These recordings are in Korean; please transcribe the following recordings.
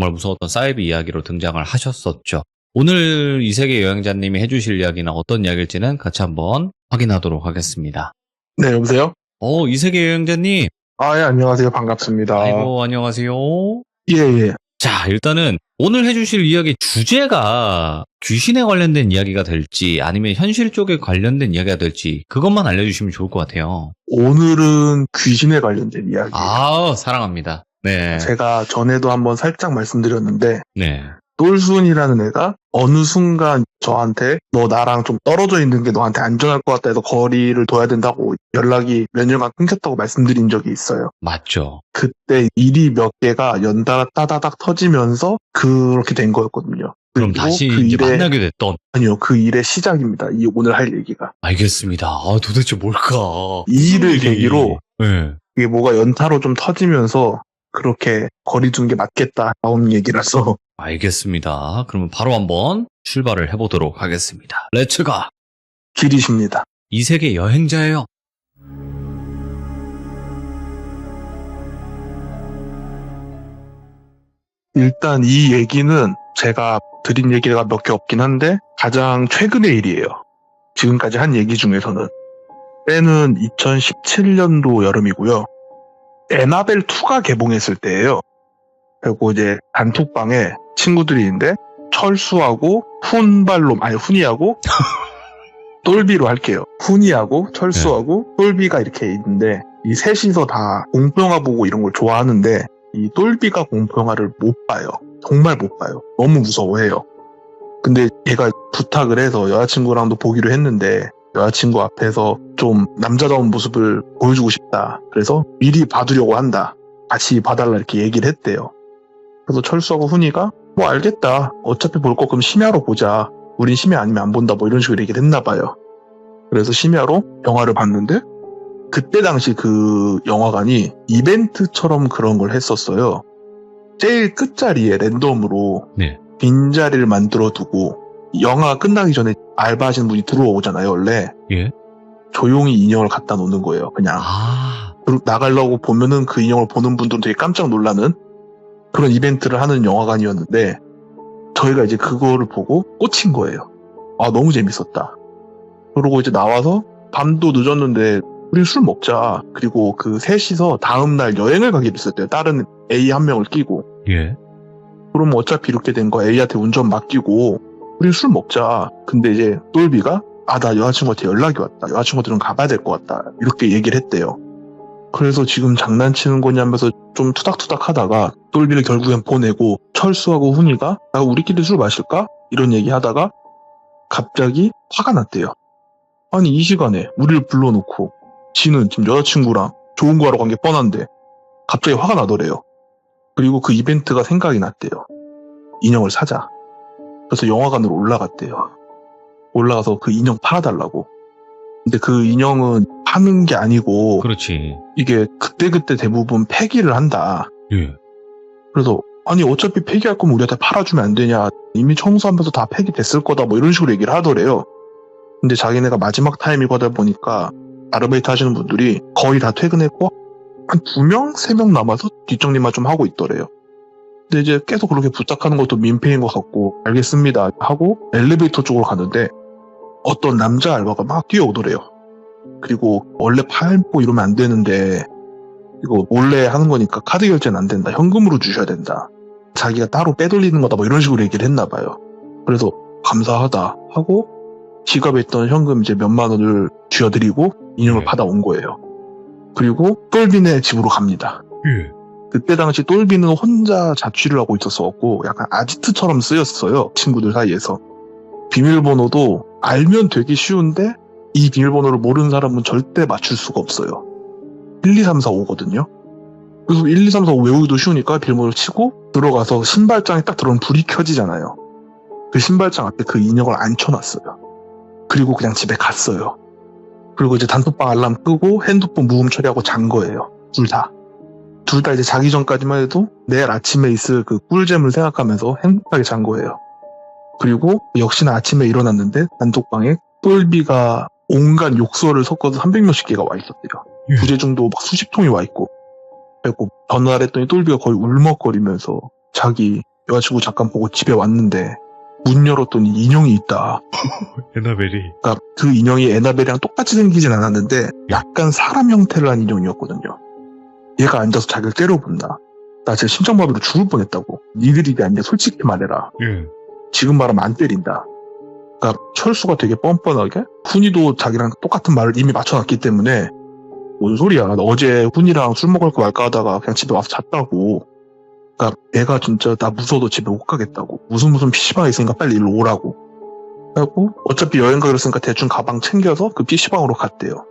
정말 무서웠던 사이비 이야기로 등장을 하셨었죠. 오늘 이세계 여행자님이 해주실 이야기는 어떤 이야기일지는 같이 한번 확인하도록 하겠습니다. 네, 여보세요? 이세계 여행자님. 예, 안녕하세요. 반갑습니다. 아이고, 안녕하세요. 예. 자, 일단은 오늘 해주실 이야기 주제가 귀신에 관련된 이야기가 될지 아니면 현실 쪽에 관련된 이야기가 될지 그것만 알려주시면 좋을 것 같아요. 오늘은 귀신에 관련된 이야기. 사랑합니다. 네. 제가 전에도 한번 살짝 말씀드렸는데, 네. 똘순이라는 애가 어느 순간 저한테 너 나랑 좀 떨어져 있는 게 너한테 안전할 것 같다 해서 거리를 둬야 된다고 연락이 몇 년간 끊겼다고 말씀드린 적이 있어요. 맞죠. 그때 일이 몇 개가 연달아 따다닥 터지면서 그렇게 된 거였거든요. 그럼 다시 이제 만나게 됐던. 아니요, 그 일의 시작입니다. 오늘 할 얘기가. 알겠습니다. 도대체 뭘까? 이 일을 계기로 네. 이게 뭐가 연타로 좀 터지면서 그렇게 거리 둔 게 맞겠다 나온 얘기라서. 알겠습니다. 그러면 바로 한번 출발을 해보도록 하겠습니다. 렛츠가! 길이십니다. 이 세계 여행자예요. 일단 이 얘기는 제가 드린 얘기가 몇 개 없긴 한데 가장 최근의 일이에요. 지금까지 한 얘기 중에서는. 때는 2017년도 여름이고요. 에나벨2가 개봉했을 때예요. 그리고 이제 단톡방에 친구들이 있는데 철수하고 훈이하고 똘비로 할게요. 훈이하고 철수하고 똘비가 이렇게 있는데 이 셋이서 다 공포영화 보고 이런 걸 좋아하는데 이 똘비가 공포영화를 못 봐요. 정말 못 봐요. 너무 무서워해요. 근데 얘가 부탁을 해서 여자친구랑도 보기로 했는데 여자친구 앞에서 좀 남자다운 모습을 보여주고 싶다. 그래서 미리 봐두려고 한다. 같이 봐달라 이렇게 얘기를 했대요. 그래서 철수하고 훈이가 뭐 알겠다. 어차피 볼 거 그럼 심야로 보자. 우린 심야 아니면 안 본다. 뭐 이런 식으로 얘기를 했나 봐요. 그래서 심야로 영화를 봤는데 그때 당시 그 영화관이 이벤트처럼 그런 걸 했었어요. 제일 끝자리에 랜덤으로 빈자리를 만들어 두고 영화 끝나기 전에 알바하시는 분이 들어오잖아요. 원래 예. 조용히 인형을 갖다 놓는 거예요. 그냥 그리고 나가려고 보면은 그 인형을 보는 분들은 되게 깜짝 놀라는 그런 이벤트를 하는 영화관이었는데 저희가 이제 그거를 보고 꽂힌 거예요. 너무 재밌었다. 그러고 이제 나와서 밤도 늦었는데 우리 술 먹자. 그리고 그 셋이서 다음날 여행을 가기로 했었대요. 다른 A 한 명을 끼고. 예. 그럼 어차피 이렇게 된 거 A한테 운전 맡기고 우리 술 먹자. 근데 이제 똘비가 나 여자친구한테 연락이 왔다. 여자친구들은 가봐야 될 것 같다. 이렇게 얘기를 했대요. 그래서 지금 장난치는 거냐면서 좀 투닥투닥 하다가 똘비를 결국엔 보내고 철수하고 훈이가 우리끼리 술 마실까? 이런 얘기 하다가 갑자기 화가 났대요. 아니 이 시간에 우리를 불러놓고 지는 지금 여자친구랑 좋은 거 하러 간 게 뻔한데 갑자기 화가 나더래요. 그리고 그 이벤트가 생각이 났대요. 인형을 사자. 그래서 영화관으로 올라갔대요. 올라가서 그 인형 팔아달라고. 근데 그 인형은 파는 게 아니고 그렇지. 이게 그때그때 대부분 폐기를 한다. 예. 그래서 아니 어차피 폐기할 거면 우리한테 팔아주면 안 되냐. 이미 청소하면서 다 폐기됐을 거다. 뭐 이런 식으로 얘기를 하더래요. 근데 자기네가 마지막 타임이고 하다 보니까 아르바이트 하시는 분들이 거의 다 퇴근했고 한 2명, 3명 남아서 뒷정리만 좀 하고 있더래요. 근데 이제 계속 그렇게 부탁하는 것도 민폐인 것 같고 알겠습니다 하고 엘리베이터 쪽으로 가는데 어떤 남자 알바가 막 뛰어오더래요. 그리고 원래 팔고 이러면 안 되는데 이거 몰래 하는 거니까 카드 결제는 안 된다. 현금으로 주셔야 된다. 자기가 따로 빼돌리는 거다. 뭐 이런 식으로 얘기를 했나 봐요. 그래서 감사하다 하고 지갑에 있던 현금 이제 몇만 원을 쥐어드리고 인형을 받아온 거예요. 그리고 똘비네 집으로 갑니다. 그때 당시 똘비는 혼자 자취를 하고 있었었고 약간 아지트처럼 쓰였어요. 친구들 사이에서. 비밀번호도 알면 되게 쉬운데 이 비밀번호를 모르는 사람은 절대 맞출 수가 없어요. 1, 2, 3, 4, 5거든요. 그래서 1, 2, 3, 4, 5 외우기도 쉬우니까 비밀번호를 치고 들어가서 신발장에 딱 들어오면 불이 켜지잖아요. 그 신발장 앞에 그 인형을 앉혀놨어요. 그리고 그냥 집에 갔어요. 그리고 이제 단톡방 알람 끄고 핸드폰 무음 처리하고 잔 거예요. 둘 다. 둘 다 이제 자기 전까지만 해도 내일 아침에 있을 그 꿀잼을 생각하면서 행복하게 잔 거예요. 그리고 역시나 아침에 일어났는데 단톡방에 똘비가 온갖 욕설을 섞어서 300명씩 개가 와 있었대요. 부재중도 막 수십 통이 와 있고. 그리고 전화를 했더니 똘비가 거의 울먹거리면서 자기 여자친구 잠깐 보고 집에 왔는데 문 열었더니 인형이 있다. 에나벨이. 그러니까 그 인형이 에나벨이랑 똑같이 생기진 않았는데 약간 사람 형태를 한 인형이었거든요. 얘가 앉아서 자기를 때려본다. 나 진짜 심장마비로 죽을 뻔했다고. 니들이 아니라 솔직히 말해라. 예. 지금 말하면 안 때린다. 그러니까 철수가 되게 뻔뻔하게 훈이도 자기랑 똑같은 말을 이미 맞춰놨기 때문에 뭔 소리야. 나 어제 훈이랑 술 먹을까 말까 하다가 그냥 집에 와서 잤다고. 그러니까 애가 진짜 나 무서워도 집에 못 가겠다고. 무슨 PC방에 있으니까 빨리 일로 오라고. 그래고 어차피 여행 가기로 했으니까 대충 가방 챙겨서 그 PC방으로 갔대요.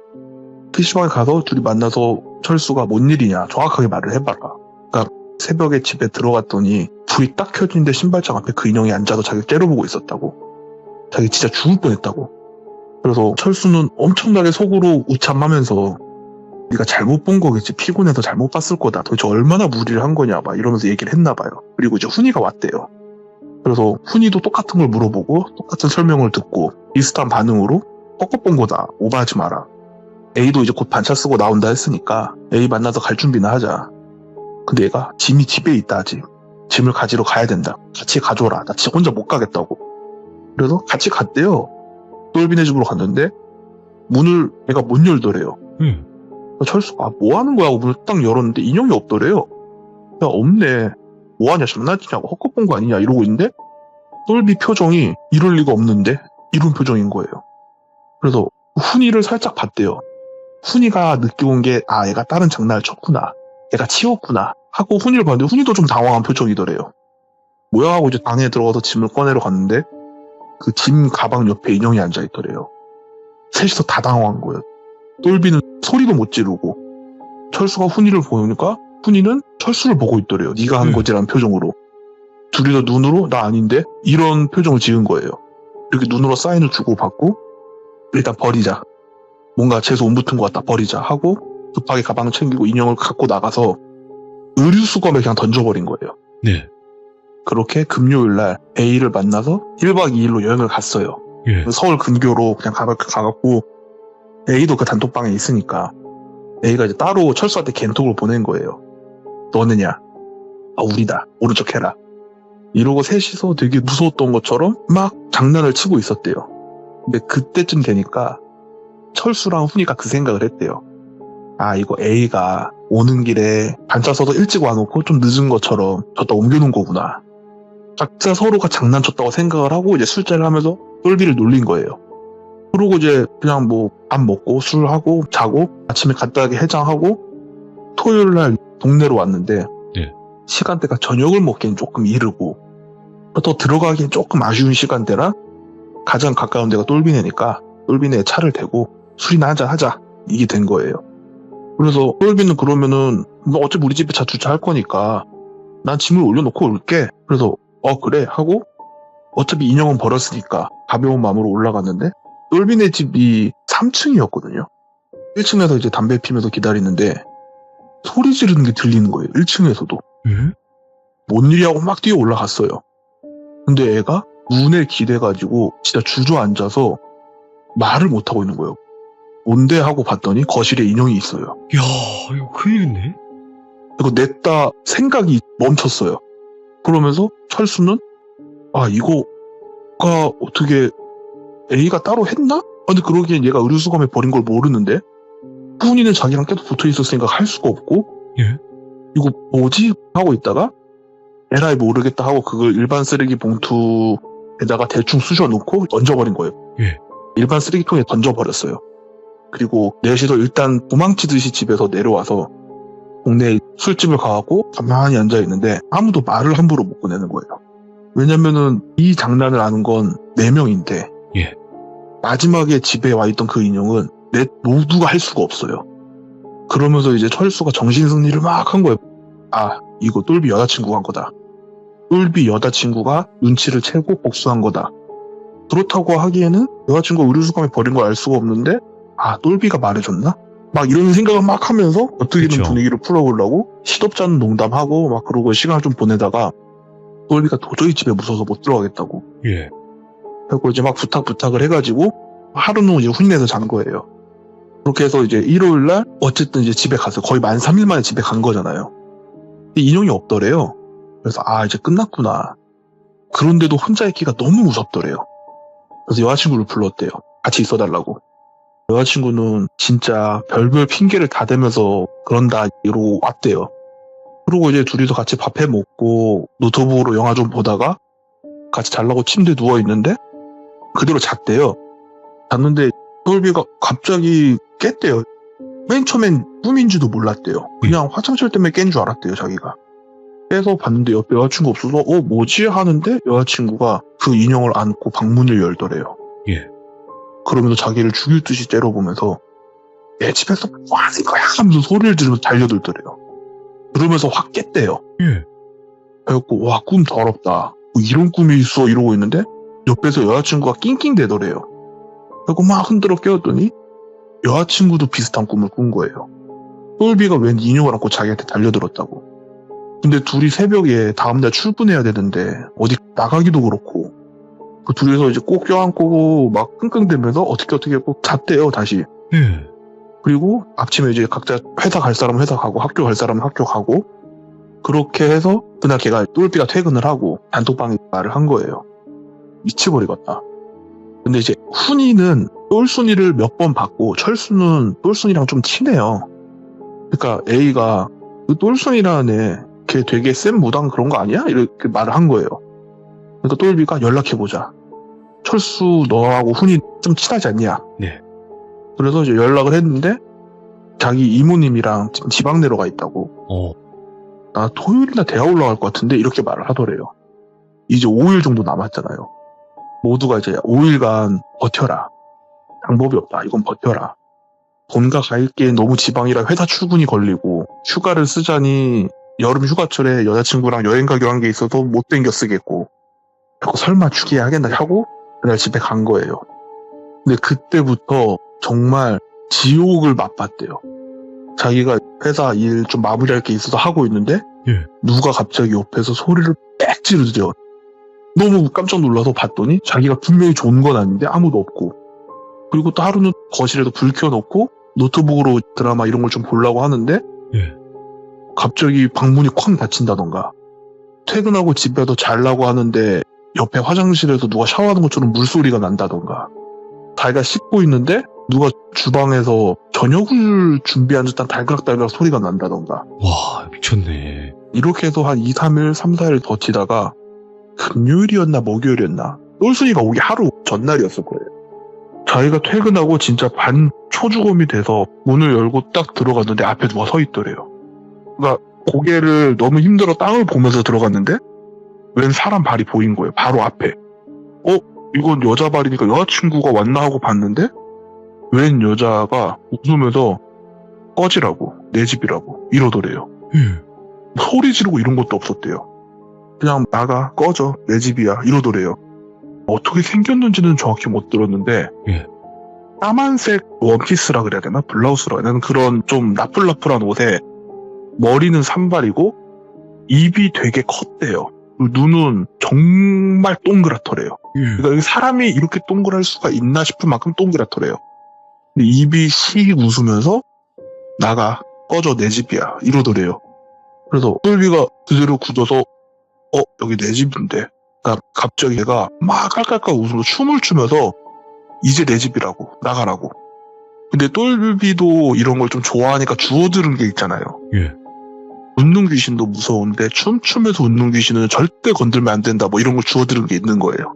PC방에 가서 둘이 만나서 철수가 뭔 일이냐 정확하게 말을 해봐라. 그러니까 새벽에 집에 들어갔더니 불이 딱 켜진데 신발장 앞에 그 인형이 앉아서 자기 때려보고 있었다고. 자기 진짜 죽을 뻔했다고. 그래서 철수는 엄청나게 속으로 우참하면서 네가 잘못 본 거겠지. 피곤해서 잘못 봤을 거다. 도대체 얼마나 무리를 한 거냐 막 이러면서 얘기를 했나 봐요. 그리고 이제 훈이가 왔대요. 그래서 훈이도 똑같은 걸 물어보고 똑같은 설명을 듣고 비슷한 반응으로 꺾어 본 거다. 오버하지 마라. A도 이제 곧 반차 쓰고 나온다 했으니까 A 만나서 갈 준비나 하자. 근데 얘가 짐이 집에 있다 아직. 짐을 가지러 가야 된다. 같이 가줘라. 나 진짜 혼자 못 가겠다고. 그래서 같이 갔대요. 똘비네 집으로 갔는데 문을 얘가 못 열더래요. 철수가 뭐 하는 거야 하고 문을 딱 열었는데 인형이 없더래요. 야 없네. 뭐하냐 장난치냐고 헛것 본 거 아니냐 이러고 있는데 똘비 표정이 이럴 리가 없는데 이런 표정인 거예요. 그래서 훈이를 살짝 봤대요. 훈이가 느껴온 게 얘가 다른 장난을 쳤구나. 얘가 치웠구나 하고 훈이를 봤는데 훈이도 좀 당황한 표정이더래요. 뭐야 하고 이제 방에 들어가서 짐을 꺼내러 갔는데 그 짐 가방 옆에 인형이 앉아있더래요. 셋이서 다 당황한 거예요. 똘비는 소리도 못 지르고 철수가 훈이를 보니까 훈이는 철수를 보고 있더래요. 네가 한 거지라는 표정으로. 둘이서 눈으로 나 아닌데 이런 표정을 지은 거예요. 이렇게 눈으로 사인을 주고 받고 일단 버리자. 뭔가 재수 온 붙은 것 같다 버리자 하고 급하게 가방을 챙기고 인형을 갖고 나가서 의류수거함에 그냥 던져버린 거예요. 네. 그렇게 금요일날 A를 만나서 1박 2일로 여행을 갔어요. 예. 서울 근교로 그냥 가갖고 A도 그 단톡방에 있으니까 A가 이제 따로 철수한테 겐톡을 보낸 거예요. 너느냐? 우리다. 모른 척 해라. 이러고 셋이서 되게 무서웠던 것처럼 막 장난을 치고 있었대요. 근데 그때쯤 되니까 철수랑 훈이가 그 생각을 했대요. 이거 A가 오는 길에 반차 써서 일찍 와놓고 좀 늦은 것처럼 줬다 옮겨놓은 거구나. 각자 서로가 장난쳤다고 생각을 하고 이제 술자리를 하면서 똘비를 놀린 거예요. 그러고 이제 그냥 뭐 밥 먹고 술하고 자고 아침에 간단하게 해장하고 토요일날 동네로 왔는데 네. 시간대가 저녁을 먹기엔 조금 이르고 또 들어가기엔 조금 아쉬운 시간대라 가장 가까운 데가 똘비네니까 똘비네에 차를 대고 술이나 한잔 하자 이게 된 거예요. 그래서 똘비는 그러면은 뭐 어차피 우리 집에 차 주차할 거니까 난 짐을 올려놓고 올게. 그래서 그래 하고 어차피 인형은 버렸으니까 가벼운 마음으로 올라갔는데 똘비네 집이 3층이었거든요. 1층에서 이제 담배 피면서 기다리는데 소리 지르는 게 들리는 거예요. 1층에서도. 뭔 일이 하고 막 뛰어 올라갔어요. 근데 애가 문에 기대가지고 진짜 주저앉아서 말을 못하고 있는 거예요. 뭔데 하고 봤더니 거실에 인형이 있어요. 야, 이거 큰일이네. 이거 냈다 생각이 멈췄어요. 그러면서 철수는 이거가 어떻게 A가 따로 했나? 근데 그러기엔 얘가 의류수거함에 버린 걸 모르는데 훈이는 자기랑 계속 붙어있었으니까 할 수가 없고 예? 이거 뭐지? 하고 있다가 에라이 모르겠다 하고 그걸 일반 쓰레기 봉투에다가 대충 쑤셔놓고 던져버린 거예요. 예. 일반 쓰레기통에 던져버렸어요. 그리고 넷이서 일단 도망치듯이 집에서 내려와서 동네 술집을 가고 가만히 앉아있는데 아무도 말을 함부로 못 꺼내는 거예요. 왜냐면은 이 장난을 아는 건 4명인데 예. 마지막에 집에 와있던 그 인형은 넷 모두가 할 수가 없어요. 그러면서 이제 철수가 정신승리를 막 한 거예요. 이거 똘비 여자친구가 한 거다. 똘비 여자친구가 눈치를 채고 복수한 거다. 그렇다고 하기에는 여자친구가 의류수거함에 버린 걸 알 수가 없는데 똘비가 말해줬나? 막 이런 생각을 막 하면서 어떻게든 그쵸. 분위기를 풀어보려고 시덥지 않은 농담하고 막 그러고 시간을 좀 보내다가 똘비가 도저히 집에 무서워서 못 들어가겠다고. 예. 그리고 이제 막 부탁을 해가지고 하루는 이제 훈내서 잔 거예요. 그렇게 해서 이제 일요일날 어쨌든 이제 집에 가서 거의 만 3일 만에 집에 간 거잖아요. 근데 인형이 없더래요. 그래서 이제 끝났구나. 그런데도 혼자 있기가 너무 무섭더래요. 그래서 여자친구를 불렀대요. 같이 있어달라고. 여자친구는 진짜 별별 핑계를 다 대면서 그런다 이러고 왔대요. 그리고 이제 둘이서 같이 밥해 먹고 노트북으로 영화 좀 보다가 같이 자려고 침대에 누워있는데 그대로 잤대요. 잤는데 솔비가 갑자기 깼대요. 맨 처음엔 꿈인지도 몰랐대요. 그냥 화장실 때문에 깬 줄 알았대요, 자기가. 깨서 봤는데 옆에 여자친구 없어서 뭐지? 하는데 여자친구가 그 인형을 안고 방문을 열더래요. 예. 그러면서 자기를 죽일 듯이 째려보면서 내 집에서 뭐 하는 거야? 하면서 소리를 지르면서 달려들더래요. 그러면서 확 깼대요. 예. 그래갖고 와, 꿈 더럽다. 뭐 이런 꿈이 있어 이러고 있는데 옆에서 여자친구가 낑낑대더래요. 그래갖고 막 흔들어 깨웠더니 여자친구도 비슷한 꿈을 꾼 거예요. 솔비가 웬 인형을 안고 자기한테 달려들었다고. 근데 둘이 새벽에 다음날 출근해야 되는데 어디 나가기도 그렇고 그 둘이서 이제 꼭 껴안고 막 끙끙대면서 어떻게 꼭 잤대요, 다시. 예. 그리고 아침에 이제 각자 회사 갈 사람은 회사 가고 학교 갈 사람은 학교 가고 그렇게 해서 그날 걔가 똘비가 퇴근을 하고 단톡방에 말을 한 거예요. 미쳐버리겠다. 근데 이제 훈이는 똘순이를 몇 번 봤고 철수는 똘순이랑 좀 친해요. 그러니까 A가 그 똘순이라는 애 걔 되게 센 무당 그런 거 아니야? 이렇게 말을 한 거예요. 그러니까 똘비가 연락해보자. 철수 너하고 훈이 좀 친하지 않냐? 네. 그래서 이제 연락을 했는데 자기 이모님이랑 지금 지방 내려가 있다고. 나 토요일이나 대학 올라갈 것 같은데 이렇게 말을 하더래요. 이제 5일 정도 남았잖아요. 모두가 이제 5일간 버텨라. 방법이 없다. 이건 버텨라. 본가 갈게 너무 지방이라 회사 출근이 걸리고 휴가를 쓰자니 여름 휴가철에 여자친구랑 여행 가기로 한 게 있어서 못 땡겨 쓰겠고 자꾸 설마 죽여야 하겠나 하고 그날 집에 간 거예요. 근데 그때부터 정말 지옥을 맛봤대요. 자기가 회사 일 좀 마무리할 게 있어서 하고 있는데 예. 누가 갑자기 옆에서 소리를 빽 지르더래요. 너무 깜짝 놀라서 봤더니 자기가 분명히 좋은 건 아닌데 아무도 없고 그리고 또 하루는 거실에도 불 켜놓고 노트북으로 드라마 이런 걸 좀 보려고 하는데 예. 갑자기 방문이 쾅 닫힌다던가 퇴근하고 집에 더 자려고 하는데 옆에 화장실에서 누가 샤워하는 것처럼 물소리가 난다던가 자기가 씻고 있는데 누가 주방에서 저녁을 준비한 듯한 달그락달그락 소리가 난다던가 와, 미쳤네. 이렇게 해서 한 2, 3일, 3, 4일 버티다가 금요일이었나 목요일이었나 똘순이가 오기 하루 전날이었을 거예요. 자기가 퇴근하고 진짜 반 초주검이 돼서 문을 열고 딱 들어갔는데 앞에 누가 서 있더래요. 그러니까 고개를 너무 힘들어 땅을 보면서 들어갔는데 웬 사람 발이 보인 거예요. 바로 앞에. 이건 여자 발이니까 여자친구가 왔나 하고 봤는데 웬 여자가 웃으면서 꺼지라고 내 집이라고 이러더래요. 소리 지르고 이런 것도 없었대요. 그냥 나가 꺼져 내 집이야 이러더래요. 어떻게 생겼는지는 정확히 못 들었는데 예. 까만색 원피스라 그래야 되나? 블라우스라 그래야 되나? 그런 좀 나풀나풀한 옷에 머리는 산발이고 입이 되게 컸대요. 눈은 정말 동그랗더래요. 그러니까 여기 사람이 이렇게 동그랄 수가 있나 싶을 만큼 동그랗더래요. 근데 입이 씩 웃으면서 나가 꺼져 내 집이야 이러더래요. 그래서 똘비가 그대로 굳어서 여기 내 집인데 그러니까 갑자기 얘가 막 깔깔깔 웃으면서 춤을 추면서 이제 내 집이라고 나가라고. 근데 똘비도 이런 걸 좀 좋아하니까 주워들은 게 있잖아요. 예. 웃는 귀신도 무서운데 춤추면서 웃는 귀신은 절대 건들면 안 된다 뭐 이런 걸 주워들은 게 있는 거예요.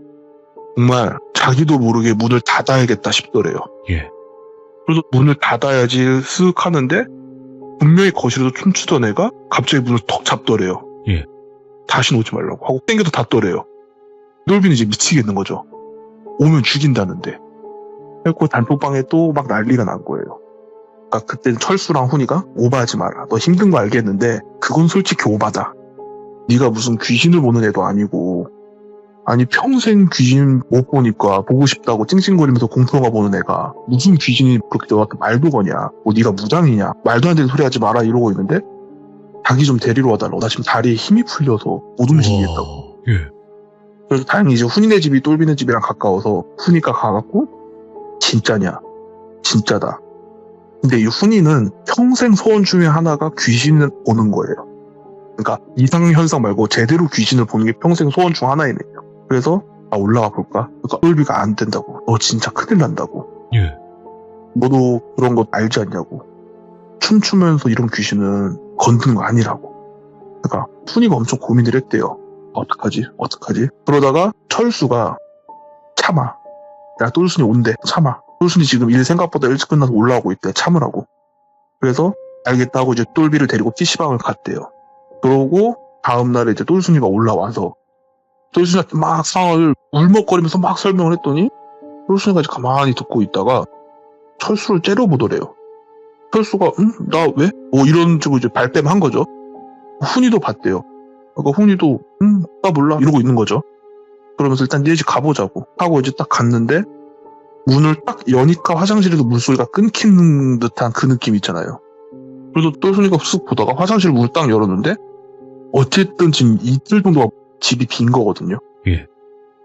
정말 자기도 모르게 문을 닫아야겠다 싶더래요. 예. 그래서 문을 닫아야지 쓱 하는데 분명히 거실에서 춤추던 애가 갑자기 문을 턱 잡더래요. 예. 다시는 오지 말라고 하고 땡겨서 닫더래요. 똘비는 이제 미치겠는 거죠. 오면 죽인다는데. 그래서 단톡방에 또 막 난리가 난 거예요. 그러니까 그때는 철수랑 훈이가 오바하지 마라. 너 힘든 거 알겠는데 그건 솔직히 오바다. 네가 무슨 귀신을 보는 애도 아니고 아니 평생 귀신 못 보니까 보고 싶다고 찡찡거리면서 공포영화 보는 애가 무슨 귀신이 그렇게 너한테 말도 거냐. 뭐 네가 무당이냐. 말도 안 되는 소리 하지 마라 이러고 있는데 자기 좀 데리러 와달라고. 나 지금 다리에 힘이 풀려서 못 움직이겠다고. 예. 그래서 다행히 이제 훈이네 집이 똘비네 집이랑 가까워서 훈이가 가갖고 진짜냐. 진짜다. 근데 이 훈이는 평생 소원 중에 하나가 귀신을 보는 거예요. 그러니까 이상현상 말고 제대로 귀신을 보는 게 평생 소원 중 하나이네요. 그래서 올라가 볼까? 그러니까 똘비가 안 된다고. 너 진짜 큰일 난다고. 예. 너도 그런 거 알지 않냐고. 춤추면서 이런 귀신은 건드는 거 아니라고. 그러니까 순이가 엄청 고민을 했대요. 어떡하지? 그러다가 철수가 참아. 야, 똘순이 온대. 참아. 똘순이 지금 일 생각보다 일찍 끝나서 올라오고 있대. 참으라고. 그래서 알겠다 하고 이제 똘비를 데리고 PC방을 갔대요. 그러고 다음날에 이제 똘순이가 올라와서 똘순이한테 막 상황을 울먹거리면서 막 설명을 했더니 똘순이가 이제 가만히 듣고 있다가 철수를 째려보더래요. 철수가 나 왜? 뭐 이런 식으로 이제 발뺌한 거죠. 훈이도 봤대요. 그러니까 훈이도 나 몰라 이러고 있는 거죠. 그러면서 일단 니네 집 가보자고 하고 이제 딱 갔는데 문을 딱 여니까 화장실에서 물소리가 끊기는 듯한 그 느낌 있잖아요. 그래서 똘순이가 쓱 보다가 화장실 문을 딱 열었는데 어쨌든 지금 이틀 정도가 집이 빈 거거든요. 예.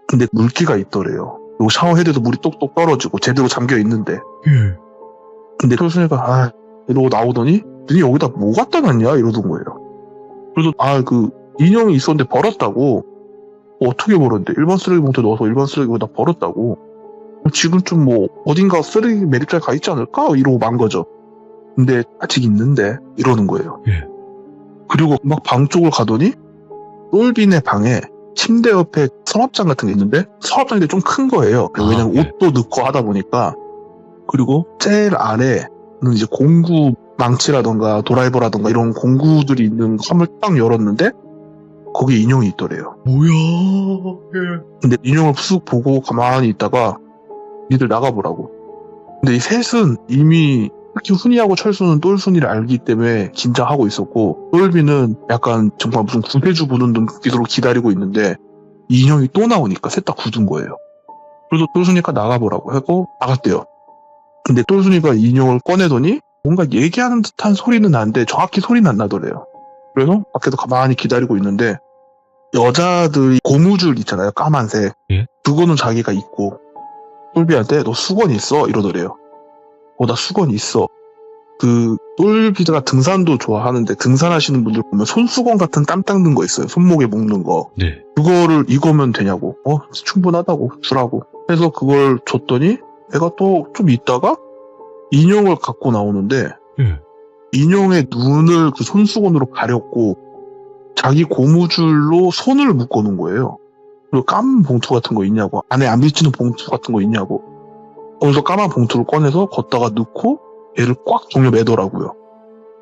근데 물기가 있더래요. 그리고 샤워헤드도 물이 똑똑 떨어지고 제대로 잠겨 있는데. 예. 근데 똘순이가 이러고 나오더니 너네 여기다 뭐 갖다 놨냐 이러던 거예요. 그래서 그 인형이 있었는데 버렸다고. 어떻게 버렸는데? 일반 쓰레기 봉투에 넣어서 일반 쓰레기에다 버렸다고. 지금쯤 뭐 어딘가 쓰레기 매립자에 가 있지 않을까? 이러고 만 거죠. 근데 아직 있는데 이러는 거예요. 예. 그리고 막 방 쪽을 가더니 똘빈의 방에 침대 옆에 서랍장 같은 게 있는데 서랍장인데 좀 큰 거예요. 왜냐면 예. 옷도 넣고 하다 보니까. 그리고 제일 아래는 이제 공구 망치라던가 도라이버라던가 이런 공구들이 있는 칸을 딱 열었는데 거기에 인형이 있더래요. 뭐야? 예. 근데 인형을 쑥 보고 가만히 있다가 니들 나가보라고. 근데 이 셋은 이미 특히 훈이하고 철수는 똘순이를 알기 때문에 긴장하고 있었고 똘비는 약간 정말 무슨 구세주 보는 눈빛으로 기다리고 있는데 이 인형이 또 나오니까 셋 다 굳은 거예요. 그래서 똘순이가 나가보라고 하고 나갔대요. 근데 똘순이가 이 인형을 꺼내더니 뭔가 얘기하는 듯한 소리는 나는데 정확히 소리는 안 나더래요. 그래서 밖에서 가만히 기다리고 있는데 여자들이 고무줄 있잖아요. 까만색. 예? 그거는 자기가 입고 똘비한테 너 수건 있어? 이러더래요. 나 수건 있어. 똘비가 등산도 좋아하는데 등산하시는 분들 보면 손수건 같은 땀 닦는 거 있어요. 손목에 묶는 거. 네. 그거를 이거면 되냐고. 충분하다고 주라고. 해서 그걸 줬더니 애가 또 좀 있다가 인형을 갖고 나오는데 예. 인형의 눈을 그 손수건으로 가렸고 자기 고무줄로 손을 묶어놓은 거예요. 그리고 까만 봉투 같은 거 있냐고. 안에 안 비치는 봉투 같은 거 있냐고. 그러면서 까만 봉투를 꺼내서 걷다가 넣고 얘를 꽉 종려 매더라고요.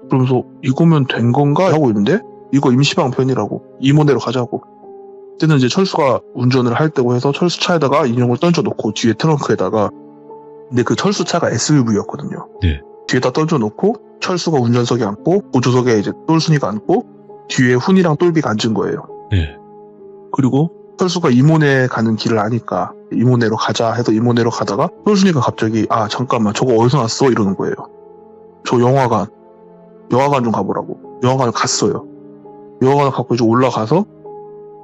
그러면서 이거면 된 건가 하고 있는데 이거 임시방편이라고. 이모네로 가자고. 그때는 이제 철수가 운전을 할 때고 해서 철수 차에다가 인형을 던져놓고 뒤에 트렁크에다가 근데 그 철수 차가 SUV였거든요. 네. 뒤에다 던져놓고 철수가 운전석에 앉고 보조석에 이제 똘순이가 앉고 뒤에 훈이랑 똘비가 앉은 거예요. 네. 그리고 철수가 이모네 가는 길을 아니까 이모네로 가자 해서 이모네로 가다가 똘순이가 갑자기 잠깐만 저거 어디서 났어? 이러는 거예요. 저 영화관 좀 가보라고. 영화관을 갔어요. 영화관을 갖고 이제 올라가서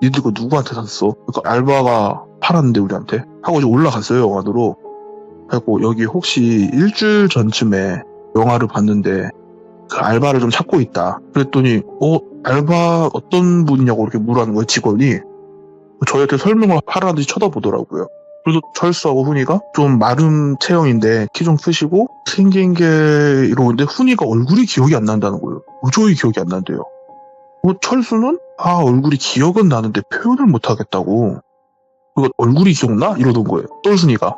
니들 이거 누구한테 샀어? 그러니까 알바가 팔았는데 우리한테 하고 이제 올라갔어요. 영화관으로. 하고 여기 혹시 일주일 전쯤에 영화를 봤는데 그 알바를 좀 찾고 있다. 그랬더니 알바 어떤 분이냐고 이렇게 물어하는 거예요. 직원이. 저희한테 설명을 하라듯이 쳐다보더라고요. 그래서 철수하고 훈이가 좀 마른 체형인데 키 좀 크시고 생긴 게 이러는데 훈이가 얼굴이 기억이 안 난다는 거예요. 도저히 기억이 안 난대요. 철수는 얼굴이 기억은 나는데 표현을 못 하겠다고. 그리고 얼굴이 기억나? 이러던 거예요. 똘순이가.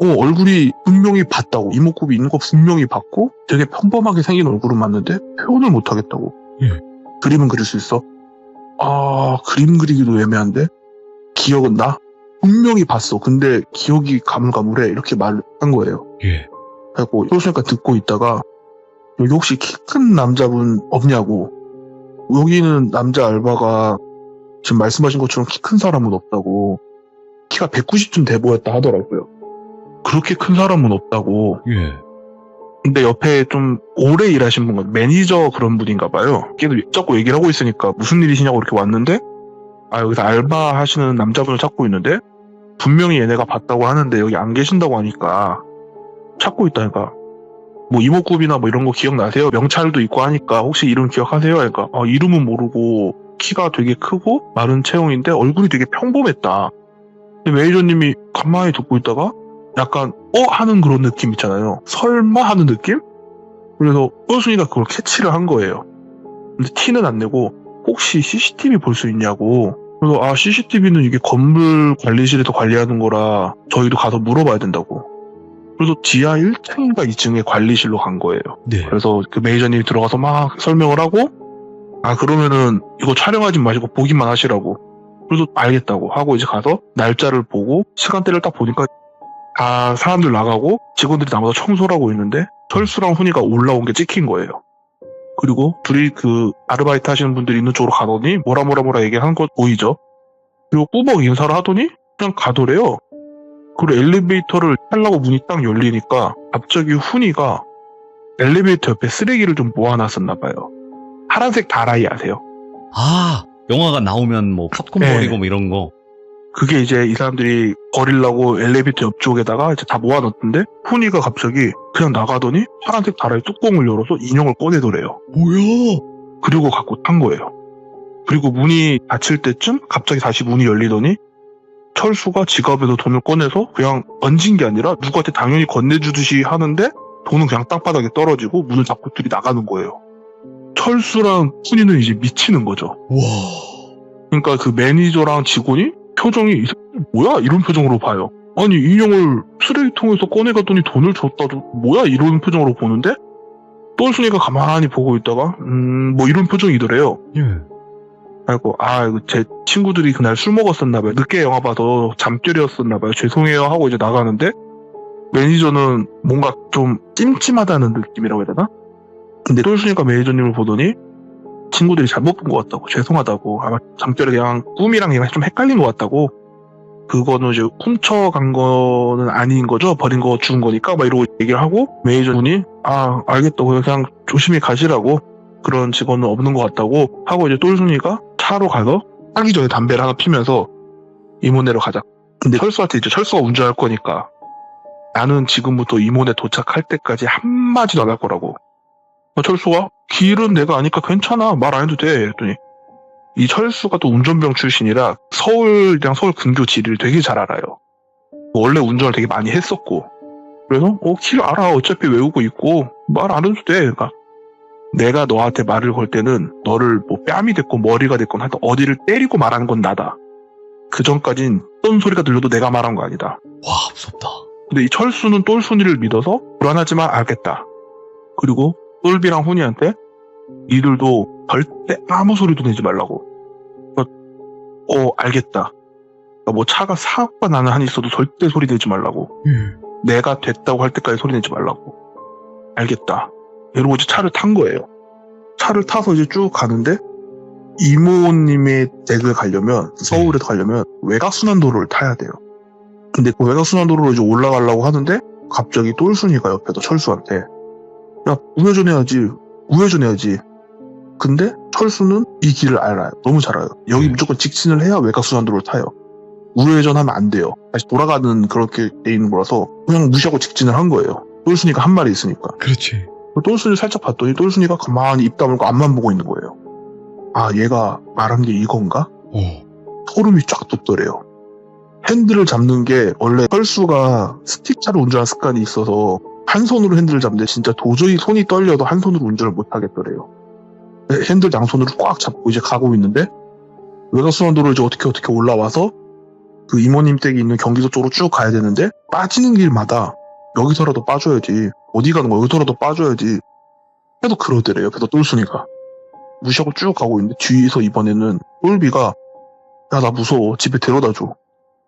얼굴이 분명히 봤다고. 이목구비 있는 거 분명히 봤고 되게 평범하게 생긴 얼굴은 맞는데 표현을 못 하겠다고. 예. 그림은 그릴 수 있어? 그림 그리기도 애매한데 기억은 나? 분명히 봤어. 근데 기억이 가물가물해. 이렇게 말한 거예요. 예. 그래갖고 똘순이가 듣고 있다가 여기 혹시 키 큰 남자분 없냐고. 여기는 남자 알바가 지금 말씀하신 것처럼 키 큰 사람은 없다고. 키가 190쯤 돼 보였다 하더라고요. 그렇게 큰 사람은 없다고. 예. 근데 옆에 좀 오래 일하신 분, 매니저 그런 분인가 봐요. 걔도 자꾸 얘기를 하고 있으니까 무슨 일이시냐고 이렇게 왔는데 여기서 알바 하시는 남자분을 찾고 있는데 분명히 얘네가 봤다고 하는데 여기 안 계신다고 하니까 찾고 있다니까. 뭐 이목구비나 뭐 이런 거 기억나세요? 명찰도 있고 하니까 혹시 이름 기억하세요? 그러니까 이름은 모르고 키가 되게 크고 마른 체형인데 얼굴이 되게 평범했다. 근데 매니저님이 가만히 듣고 있다가 약간 하는 그런 느낌 있잖아요. 설마 하는 느낌? 그래서 똘순이가 그걸 캐치를 한 거예요. 근데 티는 안 내고 혹시 CCTV 볼 수 있냐고. 그래서 CCTV는 이게 건물 관리실에서 관리하는 거라 저희도 가서 물어봐야 된다고. 그래서 지하 1층인가 2층에 관리실로 간 거예요. 네. 그래서 그 매니저님이 들어가서 막 설명을 하고 그러면은 이거 촬영하지 마시고 보기만 하시라고. 그래서 알겠다고 하고 이제 가서 날짜를 보고 시간대를 딱 보니까 다 사람들 나가고 직원들이 남아서 청소를 하고 있는데 철수랑 훈이가 올라온 게 찍힌 거예요. 그리고 둘이 그 아르바이트 하시는 분들이 있는 쪽으로 가더니 뭐라 얘기하는 거 보이죠? 그리고 꾸벅 인사를 하더니 그냥 가더래요. 그리고 엘리베이터를 타려고 문이 딱 열리니까 갑자기 훈이가 엘리베이터 옆에 쓰레기를 좀 모아놨었나 봐요. 파란색 다라이 아세요? 영화가 나오면 뭐 팝콘 네. 버리고 뭐 이런 거. 그게 이제 이 사람들이 버리려고 엘리베이터 옆쪽에다가 이제 다 모아놨던데 훈이가 갑자기 그냥 나가더니 파란색 다라이 뚜껑을 열어서 인형을 꺼내더래요. 뭐야? 그리고 갖고 탄 거예요. 그리고 문이 닫힐 때쯤 갑자기 다시 문이 열리더니 철수가 지갑에서 돈을 꺼내서 그냥 얹은 게 아니라 누구한테 당연히 건네주듯이 하는데 돈은 그냥 땅바닥에 떨어지고 문을 닫고 둘이 나가는 거예요. 철수랑 훈이는 이제 미치는 거죠. 와. 그러니까 그 매니저랑 직원이 표정이 이 사람 뭐야? 이런 표정으로 봐요. 아니 인형을 쓰레기통에서 꺼내갔더니 돈을 줬다도 뭐야? 이런 표정으로 보는데 똘순이가 가만히 보고 있다가 뭐 이런 표정이더래요. 예. 아이고 이거 제 친구들이 그날 술 먹었었나봐요. 늦게 영화 봐서 잠결이었었나봐요. 죄송해요 하고 이제 나가는데 매니저는 뭔가 좀 찜찜하다는 느낌이라고 해야 되나? 근데 똘순이가 매니저님을 보더니 친구들이 잘못 본 것 같다고, 죄송하다고, 아마 잠결에 그냥 꿈이랑 얘가 좀 헷갈린 것 같다고, 그거는 이제 훔쳐간 거는 아닌 거죠, 버린 거 준 거니까 막 이러고 얘기를 하고 매니저분이 알겠다고 그냥 조심히 가시라고, 그런 직원은 없는 것 같다고 하고 이제 똘순이가 차로 가서 하기 전에 담배를 하나 피면서 이모네로 가자. 근데 철수한테 이제 철수가 운전할 거니까 나는 지금부터 이모네 도착할 때까지 한마디도 안 할 거라고. 철수가 길은 내가 아니까 괜찮아, 말 안 해도 돼 했더니 이 철수가 또 운전병 출신이라 서울이랑 서울 근교 지리를 되게 잘 알아요. 원래 운전을 되게 많이 했었고, 그래서 길 알아, 어차피 외우고 있고 말 안 해도 돼. 그러니까 내가 너한테 말을 걸 때는 너를 뭐 뺨이 됐건 머리가 됐건 하여튼 어디를 때리고 말하는 건 나다. 그 전까진 어떤 소리가 들려도 내가 말한 거 아니다. 와, 무섭다. 근데 이 철수는 똘순이를 믿어서 불안하지만 알겠다. 그리고 똘비랑 훈이한테 이들도 절대 아무 소리도 내지 말라고. 알겠다. 그러니까 뭐 차가 사고가 나는 한이 있어도 절대 소리 내지 말라고. 내가 됐다고 할 때까지 소리 내지 말라고. 알겠다. 이러고 이제 차를 탄 거예요. 차를 타서 이제 쭉 가는데 이모님의 댁을 가려면, 서울에서 가려면 외곽순환도로를 타야 돼요. 근데 그 외곽순환도로로 이제 올라가려고 하는데 갑자기 똘순이가 옆에서 철수한테 야, 우회전해야지. 근데 철수는 이 길을 알아요. 너무 잘 알아요. 여기 무조건 직진을 해야 외곽순환도로를 타요. 우회전하면 안 돼요. 다시 돌아가는 그렇게 돼 있는 거라서 그냥 무시하고 직진을 한 거예요. 똘순이가 한 말이 있으니까. 그렇지. 똘순이를 살짝 봤더니 똘순이가 가만히 입 다물고 앞만 보고 있는 거예요. 얘가 말한 게 이건가? 소름이 쫙 돋더래요. 핸들을 잡는 게 원래 철수가 스틱차를 운전하는 습관이 있어서 한 손으로 핸들을 잡는데 진짜 도저히 손이 떨려도 한 손으로 운전을 못 하겠더래요. 핸들 양손으로 꽉 잡고 이제 가고 있는데 외곽순환도로 이제 어떻게 올라와서 그 이모님 댁이 있는 경기도 쪽으로 쭉 가야 되는데 빠지는 길마다 여기서라도 빠져야지, 어디 가는 거야, 여기서라도 빠져야지 계속 그러더래요. 그래서 똘순이가 무시하고 쭉 가고 있는데 뒤에서 이번에는 똘비가 야, 나 무서워, 집에 데려다줘,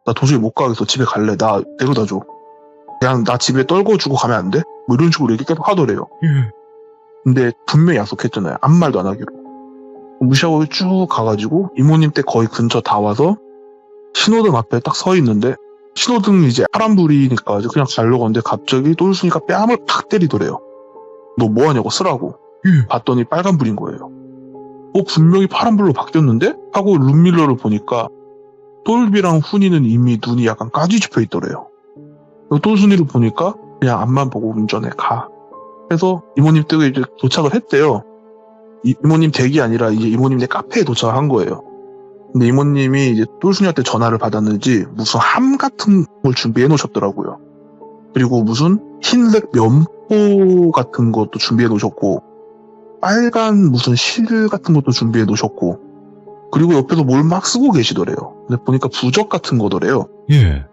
나 도저히 못 가겠어, 집에 갈래, 나 데려다줘, 그냥 나 집에 떨궈주고 가면 안 돼? 뭐 이런 식으로 얘기 계속 하더래요. 근데 분명히 약속했잖아요. 아무 말도 안 하기로. 무시하고 쭉 가가지고 이모님 댁 거의 근처 다 와서 신호등 앞에 딱 서 있는데 신호등이 이제 파란불이니까 그냥 가려고 하는데 갑자기 똘순이가 뺨을 팍 때리더래요. 너 뭐하냐고, 쓰라고. 봤더니 빨간불인 거예요. 분명히 파란불로 바뀌었는데? 하고 룸밀러를 보니까 똘비랑 훈이는 이미 눈이 약간 까뒤집혀 있더래요. 똘순이를 보니까 그냥 앞만 보고 운전해 가. 해서 이모님 댁에 이제 도착을 했대요. 이모님 댁이 아니라 이제 이모님네 카페에 도착을 한 거예요. 근데 이모님이 이제 똘순이한테 전화를 받았는지 무슨 함 같은 걸 준비해 놓으셨더라고요. 그리고 무슨 흰색 면포 같은 것도 준비해 놓으셨고, 빨간 무슨 실 같은 것도 준비해 놓으셨고, 그리고 옆에서 뭘 막 쓰고 계시더래요. 근데 보니까 부적 같은 거더래요. 예.